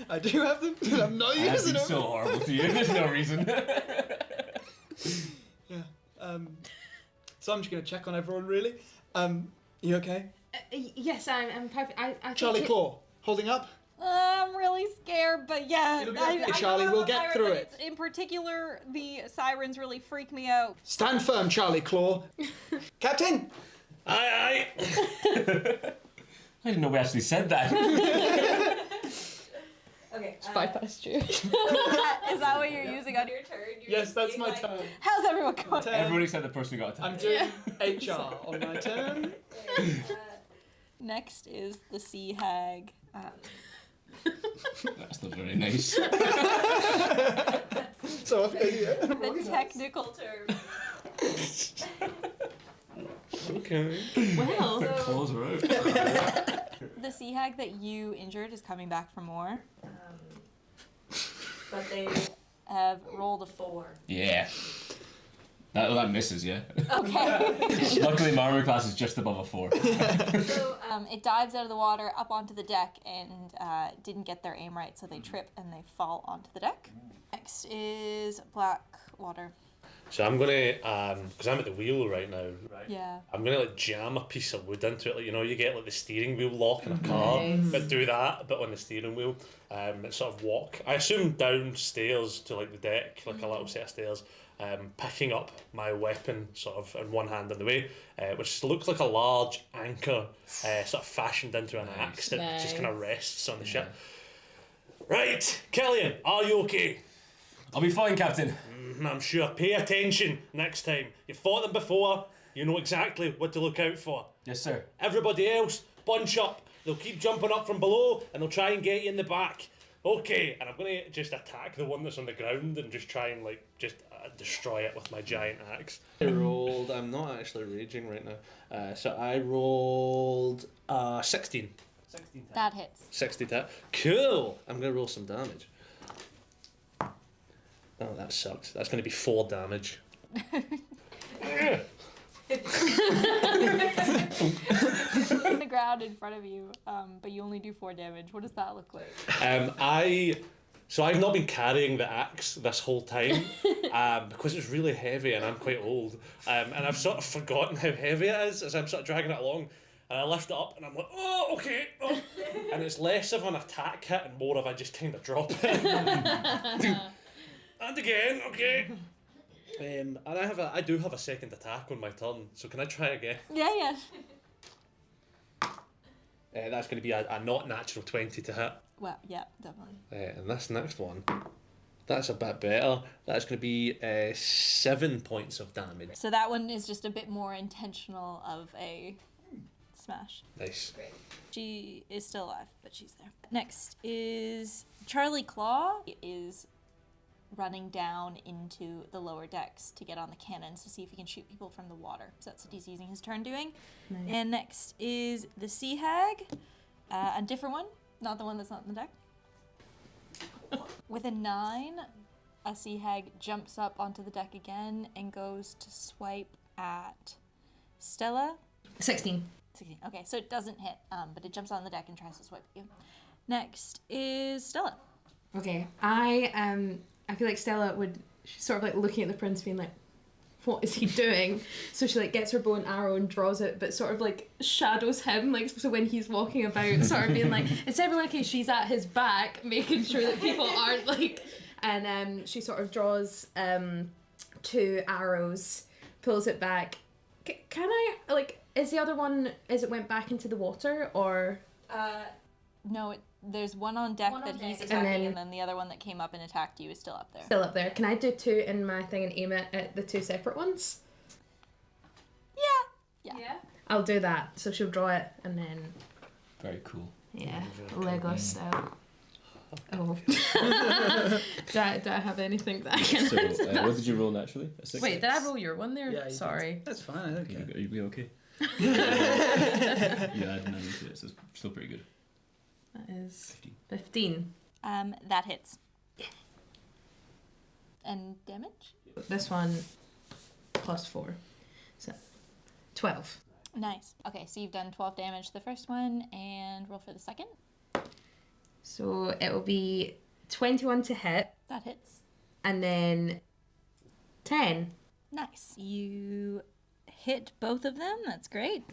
I do have them, but I'm not I've using been them. so horrible to you. There's no reason. Yeah. So I'm just gonna check on everyone, really. You okay? Yes, I'm perfect. I think Charlie Claw, holding up. I'm really scared, but yeah. It'll be okay, Charlie, we'll get through it. In particular, the sirens really freak me out. Stand firm, Charlie Claw. Captain! Aye, aye. I didn't know we actually said that. Okay. bypassed you. Is that what you're using on your turn? You're Yes, that's being my like, turn. How's everyone going? Everyone except the person who got I'm attacked. doing HR on my turn. Next is the sea hag. That's not very nice. So The technical term. Okay. Well, Her claws are out. The sea hag that you injured is coming back for more. But they have rolled a 4. Yeah. That misses, yeah. Okay. Luckily, my armor class is just above a 4. So it dives out of the water up onto the deck and didn't get their aim right, so they trip and they fall onto the deck. Next is Blackwater. So I'm gonna, because I'm at the wheel right now, right? Yeah. I'm gonna like jam a piece of wood into it, like, you know, you get like the steering wheel lock in a car, but do that, but on the steering wheel, sort of walk. I assume downstairs to like the deck, like a little set of stairs, picking up my weapon sort of in one hand on the way, which looks like a large anchor, sort of fashioned into an axe that just kind of rests on the ship. Right, Cillian, are you okay? I'll be fine, Captain. I'm sure. Pay attention next time. You've fought them before. You know exactly what to look out for. Yes, sir. Everybody else, bunch up. They'll keep jumping up from below and they'll try and get you in the back. Okay, and I'm going to just attack the one that's on the ground and just try and destroy it with my giant axe. I rolled, I'm not actually raging right now. So I rolled 16. 16 That hits. 60 to Cool! I'm going to roll some damage. Oh, that sucks. That's going to be 4 damage. On the ground in front of you, but you only do 4 damage. What does that look like? So I've not been carrying the axe this whole time because it's really heavy and I'm quite old. And I've sort of forgotten how heavy it is as I'm sort of dragging it along. And I lift it up and I'm like, oh, okay. Oh. And it's less of an attack hit and more of I just kind of drop it. And again, okay. And I do have a second attack on my turn, so can I try again? Yeah. That's going to be a not natural 20 to hit. Well, yeah, definitely. And this next one, that's a bit better. That's going to be 7 points of damage. So that one is just a bit more intentional of a smash. Nice. She is still alive, but she's there. Next is Charlie Claw. He is running down into the lower decks to get on the cannons to see if he can shoot people from the water. So that's what he's using his turn doing. Nice. And next is the Sea Hag, a different one, not the one that's not on the deck. With a 9, a Sea Hag jumps up onto the deck again and goes to swipe at Stella. 16. 16. Okay, so it doesn't hit, but it jumps on the deck and tries to swipe at you. Next is Stella. Okay, I feel like Stella she's sort of like looking at the prince being like, what is he doing? So she like gets her bow and arrow and draws it, but sort of like shadows him, like so when he's walking about, sort of being like, is everyone okay? She's at his back, making sure that people aren't like, and she sort of draws 2 arrows, pulls it back. Can I like? Is the other one? Is it went back into the water or? No, there's one on deck that he's attacking, and then the other one that came up and attacked you is still up there. Still up there. Can I do 2 in my thing and aim it at the 2 separate ones? Yeah. I'll do that. So she'll draw it and then. Very cool. Yeah, Lego style. Oh. do I have anything that I can... So, what did you roll naturally? A 6? Wait, did I roll your one there? Yeah, you Sorry. did. That's fine. I don't care. You be okay? You add 9 to it, so it's still pretty good. That is 15. That hits. And damage? This one plus 4. So 12. Nice. Okay, so you've done 12 damage to the first one, and roll for the second. So it will be 21 to hit, That hits. and then 10. Nice. You hit both of them. That's great.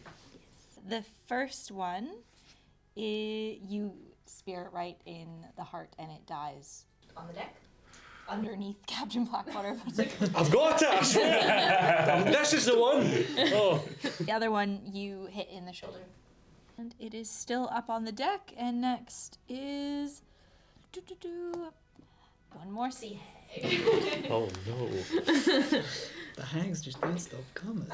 The first one, you spear it right in the heart, and it dies on the deck underneath Captain Blackwater. I've got it! I swear! This is the one! Oh. The other one you hit in the shoulder. And it is still up on the deck, and next is one more sea hag. Oh no. The hags just don't stop coming.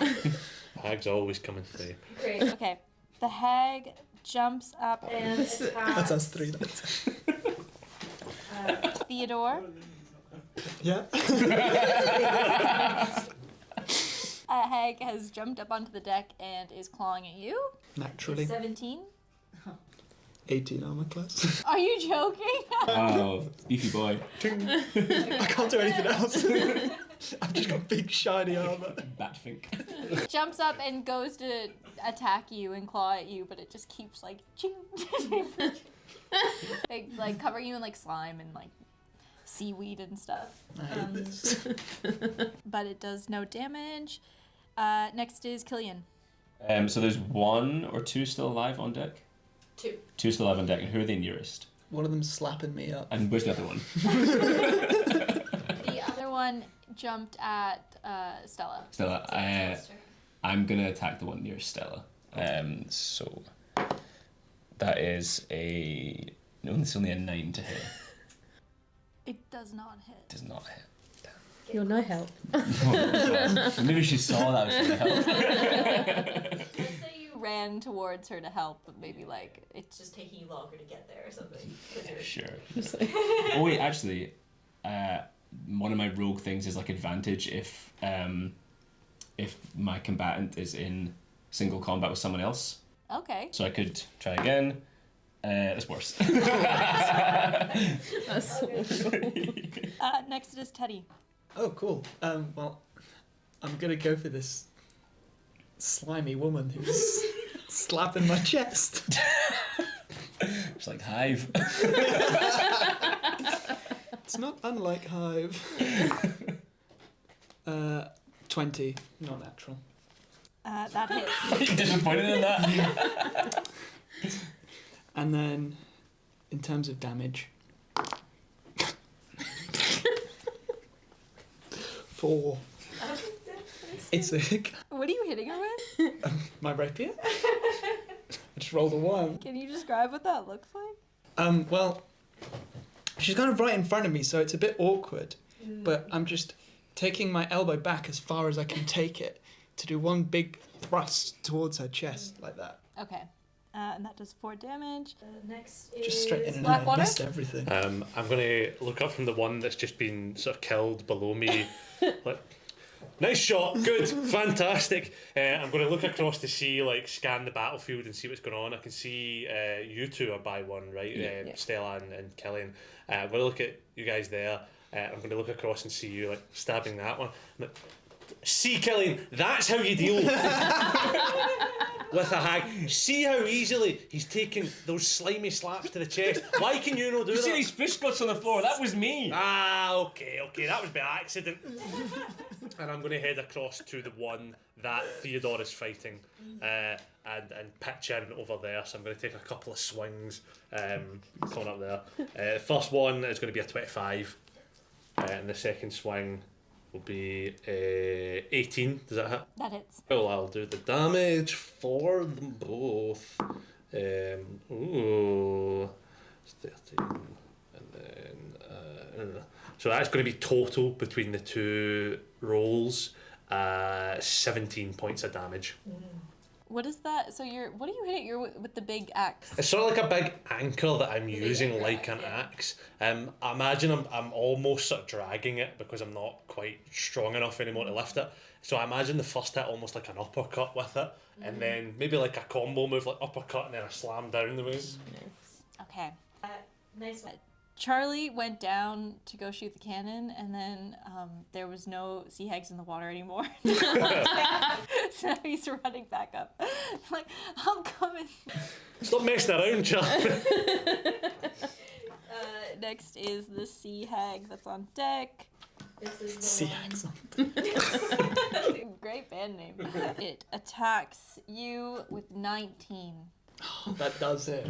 Hags always coming through. Great. Okay. The hag jumps up and That's us three. That's Theodore. yeah. A hag has jumped up onto the deck and is clawing at you. Naturally. 17. 18 armor class. Are you joking? Wow, beefy boy. I can't do anything else. I've just got big shiny armor. Batfink. Jumps up and goes to attack you and claw at you, but it just keeps like ching. They like cover you in like slime and like seaweed and stuff. I hate this. But it does no damage. Next is Cillian. So there's 1 or 2 still alive on deck? 2. 2 still alive on deck, and who are they nearest? One of them's slapping me up. And where's the other one? The other one jumped at Stella. Stella. I'm gonna attack the one near Stella. So that is a... No, it's only a 9 to hit. It does not hit. Does not hit. You're no help. Maybe she saw that was gonna help. Let's say you ran towards her to help, but maybe like it's just taking you longer to get there or something. Sure. Oh wait, actually, one of my rogue things is like advantage if my combatant is in single combat with someone else. Okay. So I could try again. That's worse. That's so Next is Teddy. Oh, cool. Well, I'm gonna go for this slimy woman who's slapping my chest. It's like Hive. It's not unlike Hive. 20, not natural. That hits. You disappointed in that? And then, in terms of damage, 4. It's a What are you hitting her with? my rapier. I just rolled a 1. Can you describe what that looks like? Well, she's kind of right in front of me, so it's a bit awkward. But I'm just taking my elbow back as far as I can take it to do one big thrust towards her chest, like that. Okay. And that does 4 damage. Next is Just straight in and out. I Blackwater. missed everything. I'm going to look up from the one that's just been sort of killed below me. Like, nice shot, good, fantastic. I'm going to look across to see, like, scan the battlefield and see what's going on. I can see you two are by one, right? Yeah. Stella and Cillian. I'm going to look at you guys there. I'm going to look across and see you, like, stabbing that one. I'm like, see, Cillian, that's how you deal with a hag. See how easily he's taking those slimy slaps to the chest. Why can you not do You that? see these fish guts on the floor? That was me. Ah, okay, that was by accident. And I'm going to head across to the one that Theodore is fighting, and pitch in over there. So I'm going to take a couple of swings, coming up there. The first one is going to be a 25, and the second swing will be 18. Does that hit? That hits. Well, I'll do the damage for them both. Ooh, it's 13, and then so that's going to be total between the two rolls. 17 points of damage. What is that? So what are you hitting? You're with the big axe. It's sort of like a big anchor that I'm using like an axe. I imagine I'm almost sort of dragging it because I'm not quite strong enough anymore to lift it. So I imagine the first hit almost like an uppercut with it, and then maybe like a combo move, like uppercut and then a slam down the move. Okay. Nice one. Charlie went down to go shoot the cannon, and then there was no sea hags in the water anymore. So now he's running back up. Like, I'm coming. Stop messing around, Charlie. Next is the sea hag that's on deck. This is the Sea one. hags on. Great band name. It attacks you with 19. That does it.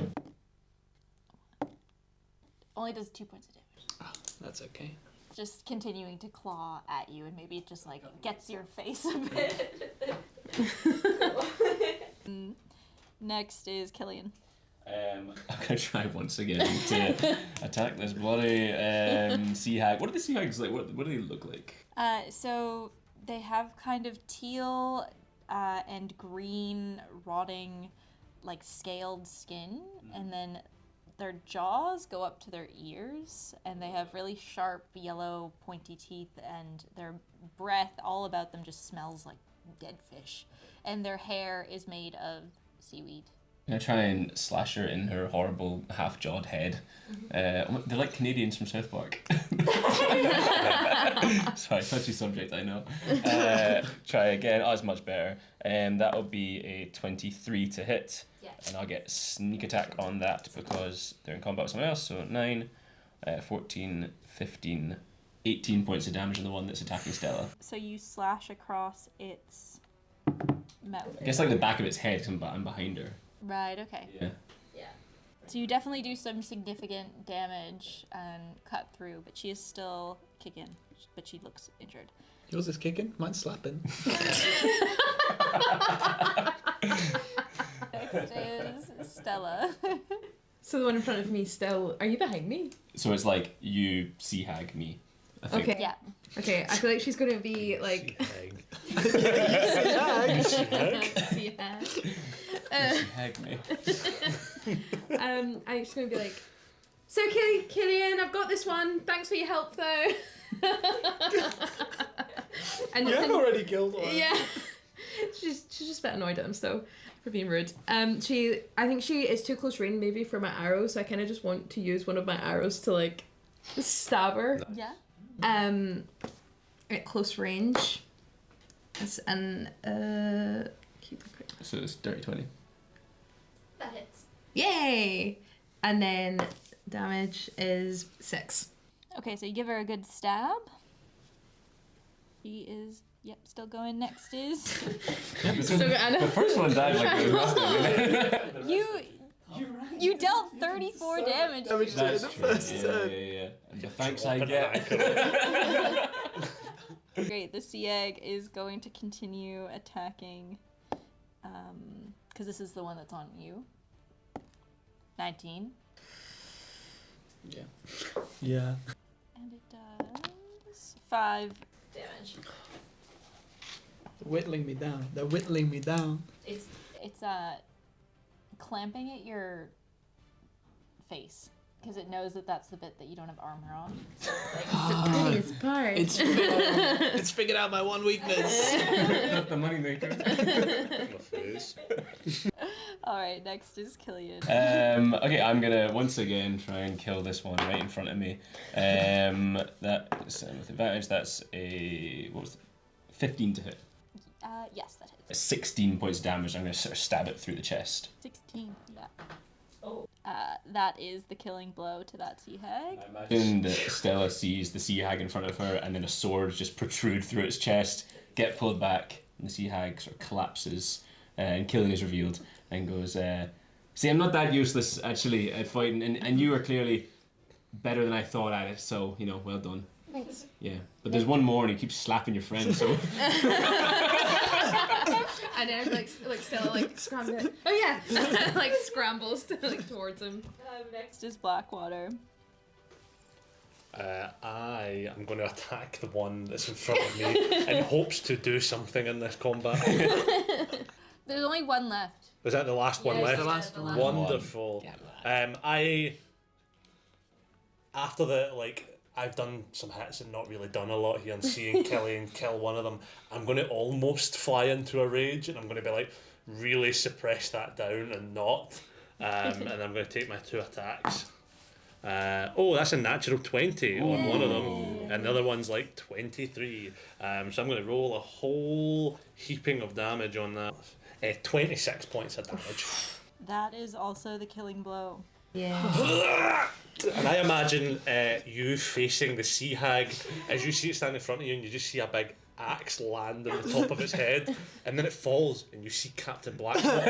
Only does 2 points of damage. Oh, that's okay. Just continuing to claw at you, and maybe it just like gets your face a bit. Next is Cillian. I'm gonna try once again to attack this bloody sea hag. What are the sea hags like? What do they look like? So they have kind of teal and green rotting, like scaled skin, and then their jaws go up to their ears, and they have really sharp yellow pointy teeth, and their breath all about them just smells like dead fish, and their hair is made of seaweed. I'm gonna try and slash her in her horrible half-jawed head. They're like Canadians from South Park. Sorry, touchy subject, I know. Try again. Oh, it's much better. That'll be a 23 to hit. Yeah. And I'll get sneak attack on that because they're in combat with someone else. So 9, 14, 15, 18 points of damage on the one that's attacking Stella. So you slash across its mouth. I guess like the back of its head, 'cause I'm behind her. Right, okay. Yeah. So you definitely do some significant damage and cut through, but she is still kicking, but she looks injured. Yours is kicking, mine's slapping. Next is Stella. So the one in front of me still. Are you behind me? So it's like you sea hag me, I think. Okay. Yeah. Okay, I feel like she's gonna be like. Sea hag me. I'm just gonna be like. So Cillian, I've got this one. Thanks for your help, though. And You have already killed one. Yeah. She's just a bit annoyed at him still for being rude. I think she is too close range maybe for my arrow, so I kind of just want to use one of my arrows to like stab her. Yeah. At close range. And keep it quick. So it's dirty 20. That hits. Yay! And then damage is 6. Okay, so you give her a good stab. She is, still going. Next is The first one died like the rest of it. you dealt 34 damage. Damage to That's the true. first Yeah, turn. yeah. And the thanks I get. Great, the Sieg is going to continue attacking, because this is the one that's on you. 19. Yeah. Yeah. And it does 5 damage. They're whittling me down. They're whittling me down. It's clamping at your face, because it knows that that's the bit that you don't have armor on. So it's like, Prettiest part. It's figured out my one weakness. Not the money maker. alright, next is Cillian. Okay, I'm gonna once again try and kill this one right in front of me. That's with advantage. That's a 15 to hit. Yes, that hits. 16 points of damage. I'm gonna sort of stab it through the chest. 16, yeah. Oh. That is the killing blow to that sea hag. I imagine that Stella sees the sea hag in front of her, and then a sword just protrude through its chest, get pulled back, and the sea hag sort of collapses, and Cillian is revealed, and goes, "See, I'm not that useless actually at fighting, and you are clearly better than I thought at it. So well done." Thanks. Yeah, but there's one more, and he keeps slapping your friend. So. And then like Stella scrambles. Oh yeah, scrambles towards him. Next is Blackwater. I am going to attack the one that's in front of me in hopes to do something in this combat. There's only one left. Was that the last one Yeah, left? the last one. Wonderful. Yeah. After I've done some hits and not really done a lot here, and seeing Cillian kill one of them, I'm going to almost fly into a rage, and I'm going to be like, really suppress that down and not. And I'm going to take my 2 attacks. That's a natural 20 on one of them, and the other one's like 23. So I'm going to roll a whole heaping of damage on that. 26 points of damage. That is also the killing blow. Yeah. And I imagine you facing the sea hag as you see it standing in front of you, and you just see a big axe land on the top of its head, and then it falls, and you see Captain Blackwater.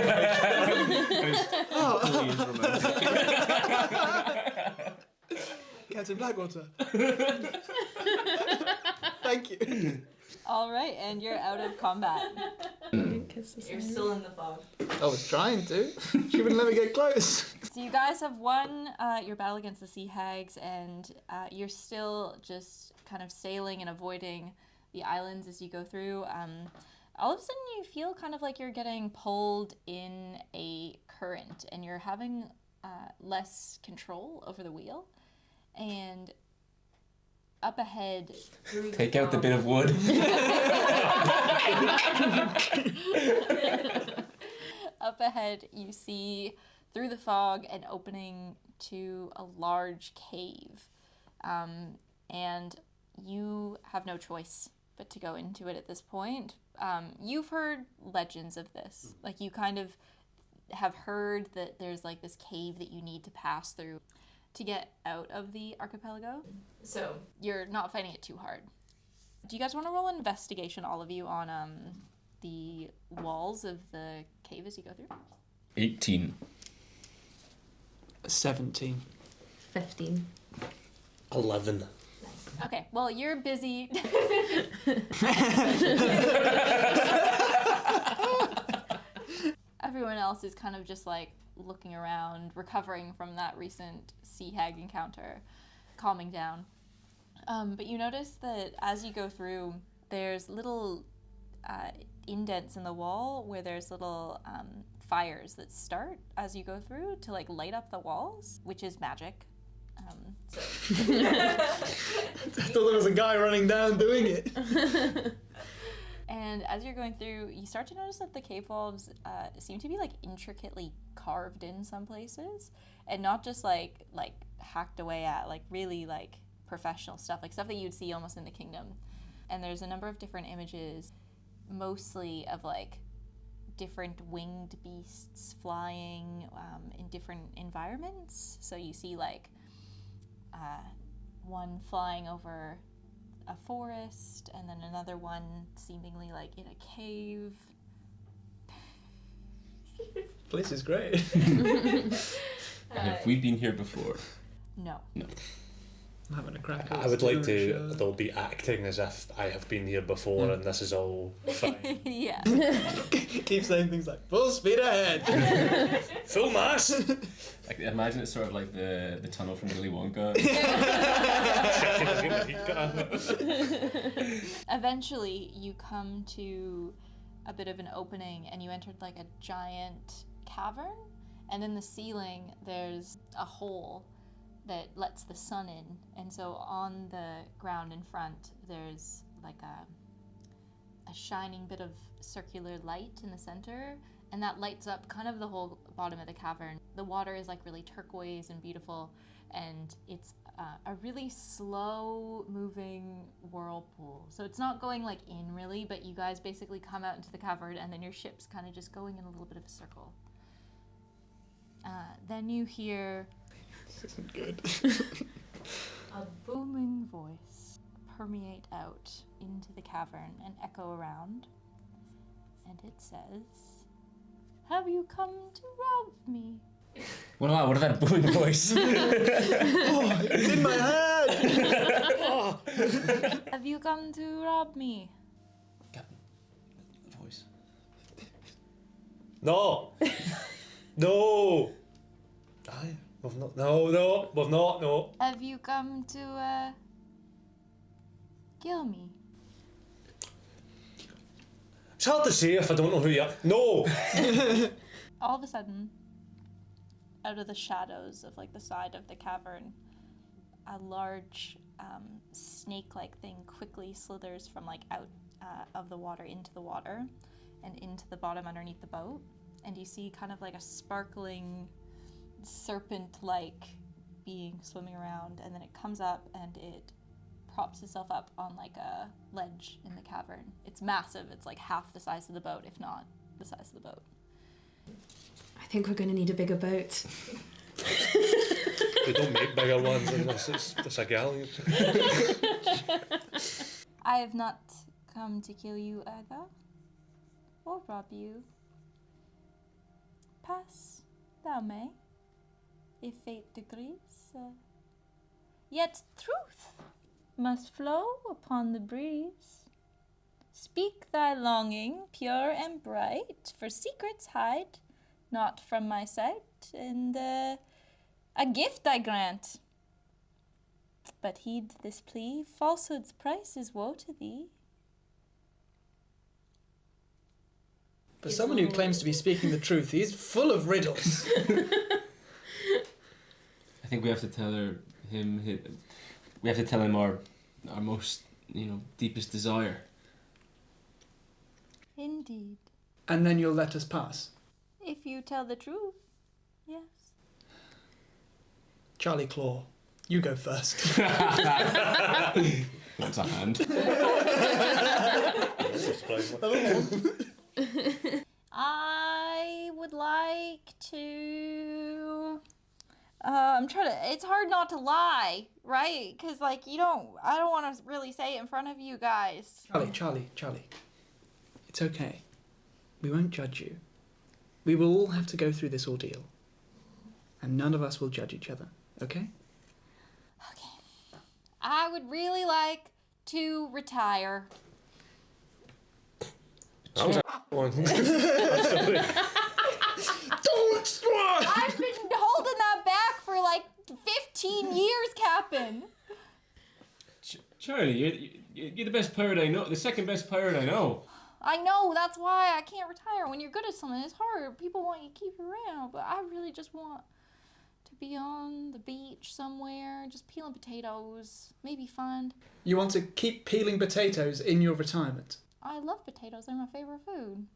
Captain Blackwater. Thank you. All right, and you're out of combat. You're still in the fog. I was trying to. She wouldn't let me get close. So you guys have won your battle against the sea hags, and you're still just kind of sailing and avoiding the islands as you go through. All of a sudden you feel kind of like you're getting pulled in a current, and you're having less control over the wheel. And up ahead, through Take out the bit of wood. up ahead, you see through the fog an opening to a large cave, and you have no choice but to go into it at this point. You've heard legends of this, like you kind of have heard that there's like this cave that you need to pass through to get out of the archipelago. So you're not finding it too hard. Do you guys want to roll an investigation, all of you, on the walls of the cave as you go through? 18. 17. 15. 11. Okay, well, you're busy. Everyone else is kind of just like looking around, recovering from that recent sea hag encounter, calming down. But you notice that as you go through, there's little indents in the wall where there's little fires that start as you go through to like light up the walls, which is magic. I thought there was a guy running down doing it. And as you're going through, you start to notice that the cave walls seem to be like intricately carved in some places, and not just like hacked away at, like really like professional stuff, like stuff that you'd see almost in the kingdom. And there's a number of different images, mostly of like different winged beasts flying in different environments. So you see like one flying over a forest, and then another one seemingly like in a cave. Place is great. Have we been here before? No. No. I'm having a crack. I would like to, they'll be acting as if I have been here before and this is all fine. Yeah. Keep saying things like full speed ahead. Full mass! Like, imagine it's sort of like the tunnel from Willy Wonka. Eventually, you come to a bit of an opening, and you entered like a giant cavern, and in the ceiling there's a hole that lets the sun in, and so on the ground in front there's like a shining bit of circular light in the center, and that lights up kind of the whole bottom of the cavern. The water is like really turquoise and beautiful, and it's a really slow moving whirlpool. So it's not going like in really, but you guys basically come out into the cavern, and then your ship's kind of just going in a little bit of a circle. Then you hear This isn't good. a booming voice permeate out into the cavern and echo around, and it says, "Have you come to rob me?" What is that booming voice? Oh, it's in my head. Oh. Have you come to rob me? Voice. No! No! Aye, we've not, we've not, no. Have you come to kill me? It's hard to say if I don't know who you are. No! All of a sudden, out of the shadows of like the side of the cavern, a large snake-like thing quickly slithers from like out of the water into the water and into the bottom underneath the boat. And you see kind of like a sparkling serpent-like being swimming around, and then it comes up and it props itself up on like a ledge in the cavern. It's massive. It's like half the size of the boat, if not the size of the boat. I think we're going to need a bigger boat. They don't make bigger ones unless it's a galleon. I have not come to kill you either, or rob you. Pass, thou may, if fate decrees. Yet truth must flow upon the breeze. Speak thy longing, pure and bright, for secrets hide not from my sight, and a gift I grant. But heed this plea, falsehood's price is woe to thee. For someone who claims to be speaking the truth, he's full of riddles. I think we have to tell we have to tell him our most, deepest desire. Indeed. And then you'll let us pass. If you tell the truth, yes. Charlie Claw, you go first. That's a hand. I would like to... it's hard not to lie, right? Because, I don't want to really say it in front of you guys. Charlie. It's okay. We won't judge you. We will all have to go through this ordeal. And none of us will judge each other, okay? Okay. I would really like to retire. That was a one. I'm sorry. Don't squash! I've been holding that back for 15 years, Captain. Charlie, you're the best pirate I know. The second best pirate I know. I know, that's why I can't retire. When you're good at something, it's hard. People want you to keep you around, but I really just want to be on the beach somewhere, just peeling potatoes, maybe find... You want to keep peeling potatoes in your retirement? I love potatoes, they're my favorite food.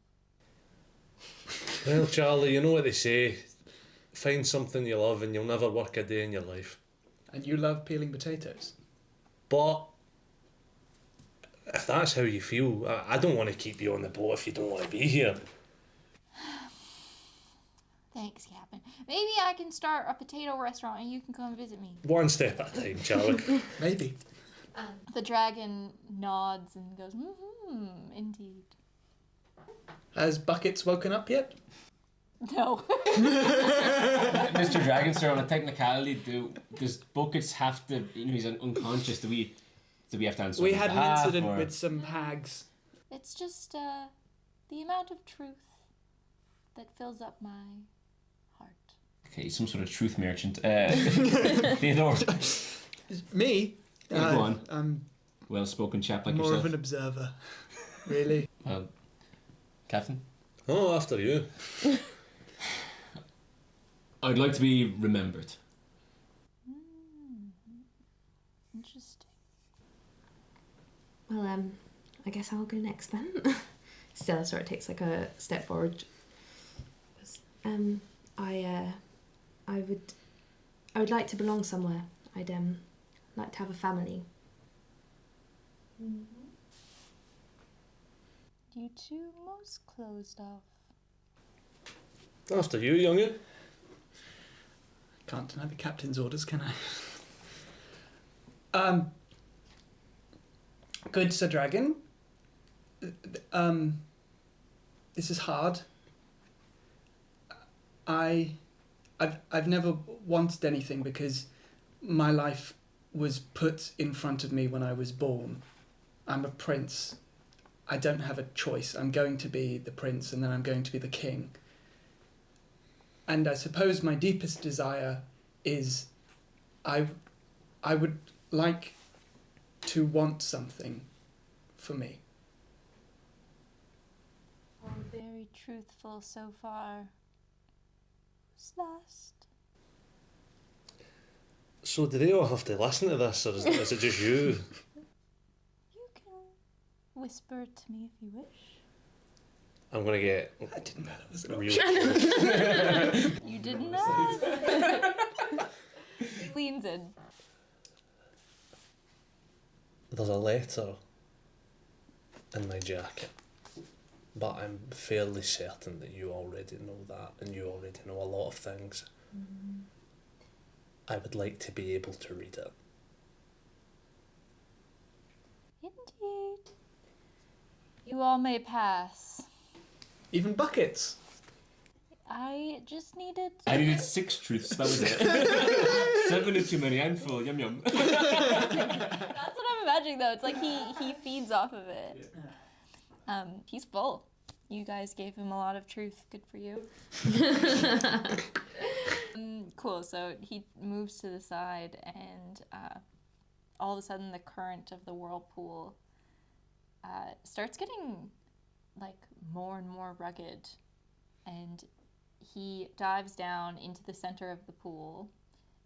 Well, Charlie, you know what they say. Find something you love and you'll never work a day in your life. And you love peeling potatoes? But if that's how you feel, I don't want to keep you on the boat if you don't want to be here. Thanks, Captain. Maybe I can start a potato restaurant and you can come visit me. One step at a time, Charlie. Maybe. The dragon nods and goes, indeed. Has Buckets woken up yet? No. Mr. Dragon, sir, on a technicality, does Buckets have to, he's unconscious, do we have to answer We on his had an behalf, incident or? with some hags. It's just the amount of truth that fills up my heart. Okay, some sort of truth merchant. Theodore. Me? Go on. I'm Well-spoken chap like more yourself. of an observer. Really? Well, Captain? Oh, after you. I'd like to be remembered. Interesting. Well, I guess I'll go next then. Stella sort of takes a step forward. I would like to belong somewhere. I'd like to have a family. You two most closed off. After you, young'un. Can't deny the captain's orders, can I? Good Sir Dragon. This is hard. I've never wanted anything because my life was put in front of me when I was born. I'm a prince. I don't have a choice. I'm going to be the prince and then I'm going to be the king. And I suppose my deepest desire is I would like to want something for me. very truthful so far. Who's last? So do they all have to listen to this, or is it just you? You can whisper to me if you wish. I'm going to get I didn't know that was an real option. close. You didn't ask. He leans in. There's a letter in my jacket, but I'm fairly certain that you already know that, and you already know a lot of things. I would like to be able to read it. Indeed. You all may pass. Even buckets. I just needed I needed 6 truths, that was it. 7 is too many, I'm full, yum yum. That's what I'm imagining though. It's like he feeds off of it. He's full. You guys gave him a lot of truth. Good for you. Cool. So he moves to the side, and all of a sudden, the current of the whirlpool starts getting like more and more rugged, and he dives down into the center of the pool.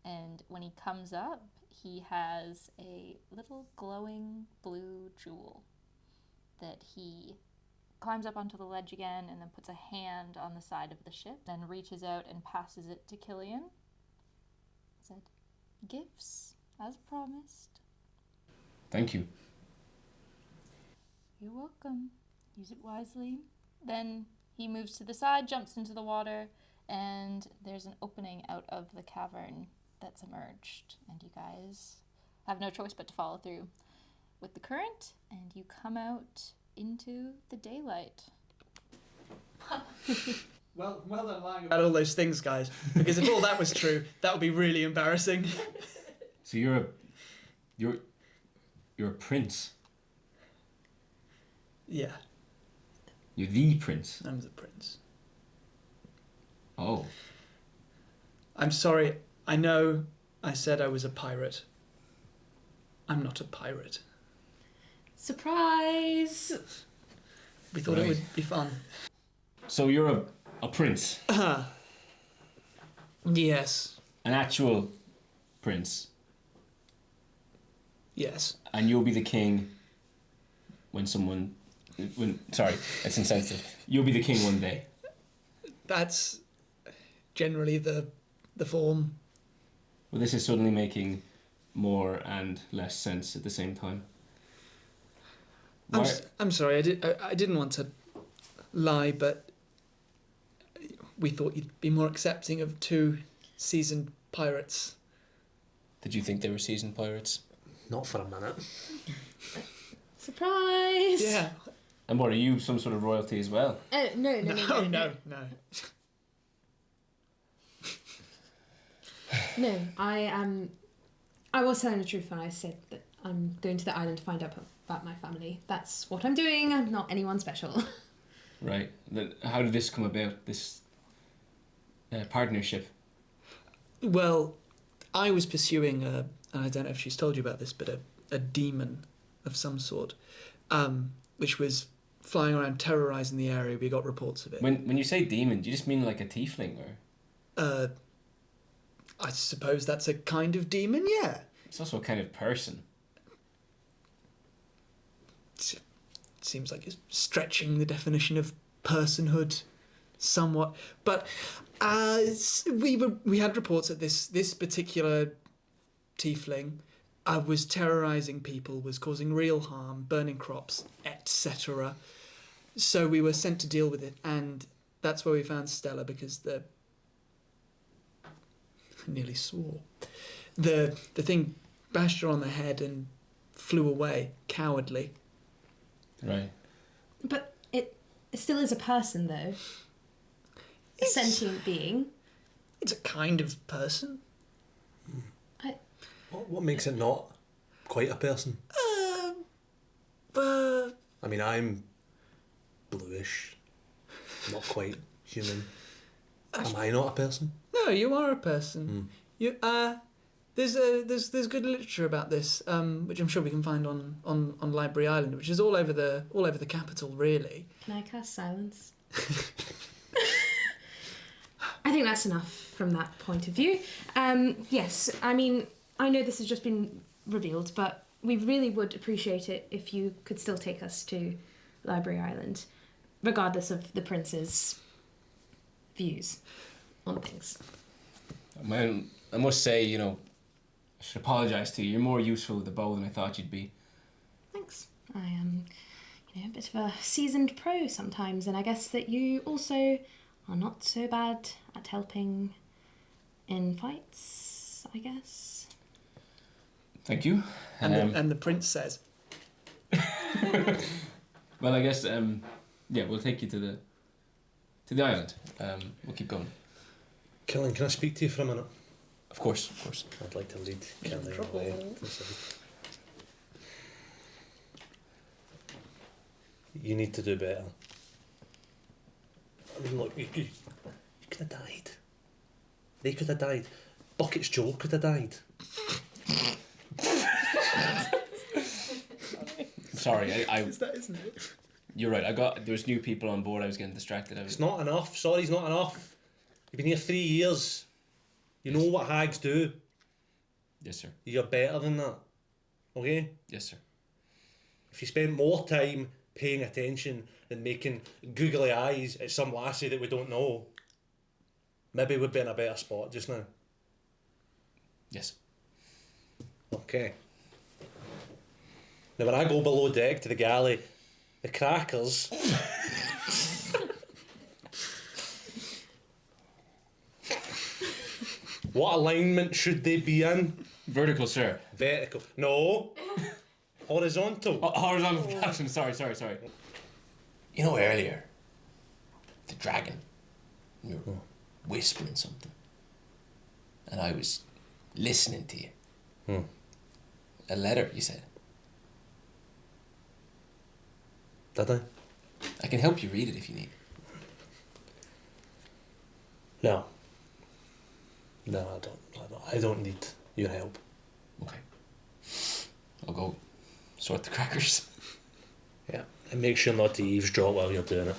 And when he comes up, he has a little glowing blue jewel that he climbs up onto the ledge again and then puts a hand on the side of the ship, then reaches out and passes it to Cillian. Said, "Gifts, as promised." Thank you. You're welcome. Use it wisely. Then he moves to the side, jumps into the water, and there's an opening out of the cavern that's emerged, and you guys have no choice but to follow through with the current, and you come out into the daylight. Well done lying about all those things, guys. Because if all that was true, that would be really embarrassing. So you're a prince. Yeah, You're the prince. I'm the prince. Oh. I'm sorry. I know I said I was a pirate. I'm not a pirate. Surprise! We thought it Right. would be fun. So you're a prince. Yes. An actual prince. Yes. And you'll be the king sorry, it's insensitive. You'll be the king one day. That's generally the form. Well, this is suddenly making more and less sense at the same time. I'm sorry. I didn't want to lie, but we thought you'd be more accepting of 2 seasoned pirates. Did you think they were seasoned pirates? Not for a minute. Surprise! Yeah. And what, are you some sort of royalty as well? No. No. No, I was telling the truth when I said that I'm going to the island to find out about my family. That's what I'm doing. I'm not anyone special. Right. How did this come about, this partnership? Well, I was pursuing and I don't know if she's told you about this, but a demon of some sort, which was flying around terrorising the area. We got reports of it. When you say demon, do you just mean like a tiefling, or? I suppose that's a kind of demon, yeah. It's also a kind of person. It seems like it's stretching the definition of personhood somewhat. But we had reports that this particular tiefling was terrorising people, was causing real harm, burning crops, etc. So we were sent to deal with it, and that's where we found Stella, because I nearly swore. The thing bashed her on the head and flew away, cowardly. Right. But it still is a person, though. A sentient being. It's a kind of person. What makes it not quite a person? I mean, I'm bluish, not quite human. Am I not a person? No, you are a person. You there's good literature about this, which I'm sure we can find on Library Island, which is all over the capital, really. Can I cast silence? I think that's enough from that point of view. Yes, I mean, I know this has just been revealed, but we really would appreciate it if you could still take us to Library Island, regardless of the prince's views on things. I must say, you know, I should apologise to you. You're more useful with the bow than I thought you'd be. Thanks. I am, a bit of a seasoned pro sometimes, and I guess that you also are not so bad at helping in fights, I guess. Thank you. And the prince says, Well, I guess, we'll take you to the island. We'll keep going. Cillian, can I speak to you for a minute? Of course. I'd like to lead Cillian away. You need to do better. I mean, look, you could have died. They could have died. Bucket's Joe could have died. Sorry, is that, isn't it? You're right. There's new people on board. I was getting distracted. It's not enough. Sorry's not enough. You've been here 3 years. You know what hags do. Yes, sir. You're better than that. Okay? Yes, sir. If you spend more time paying attention than making googly eyes at some lassie that we don't know, maybe we'd be in a better spot just now. Yes. Okay. Now when I go below deck to the galley, the crackers... What alignment should they be in? Vertical, sir. Vertical. No. Horizontal. Horizontal, Captain. Sorry. You know, earlier, the dragon, you were whispering something, and I was listening to you. A letter, you said. Did I? I can help you read it if you need. No. No, I don't need your help. Okay. I'll go sort the crackers. Yeah. And make sure not to eavesdrop while you're doing it.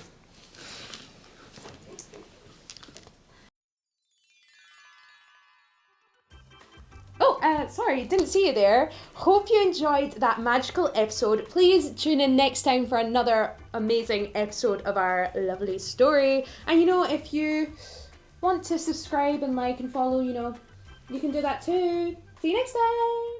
Sorry, didn't see you there. Hope you enjoyed that magical episode. Please tune in next time for another amazing episode of our lovely story. And if you want to subscribe and like and follow, you can do that too. See you next time.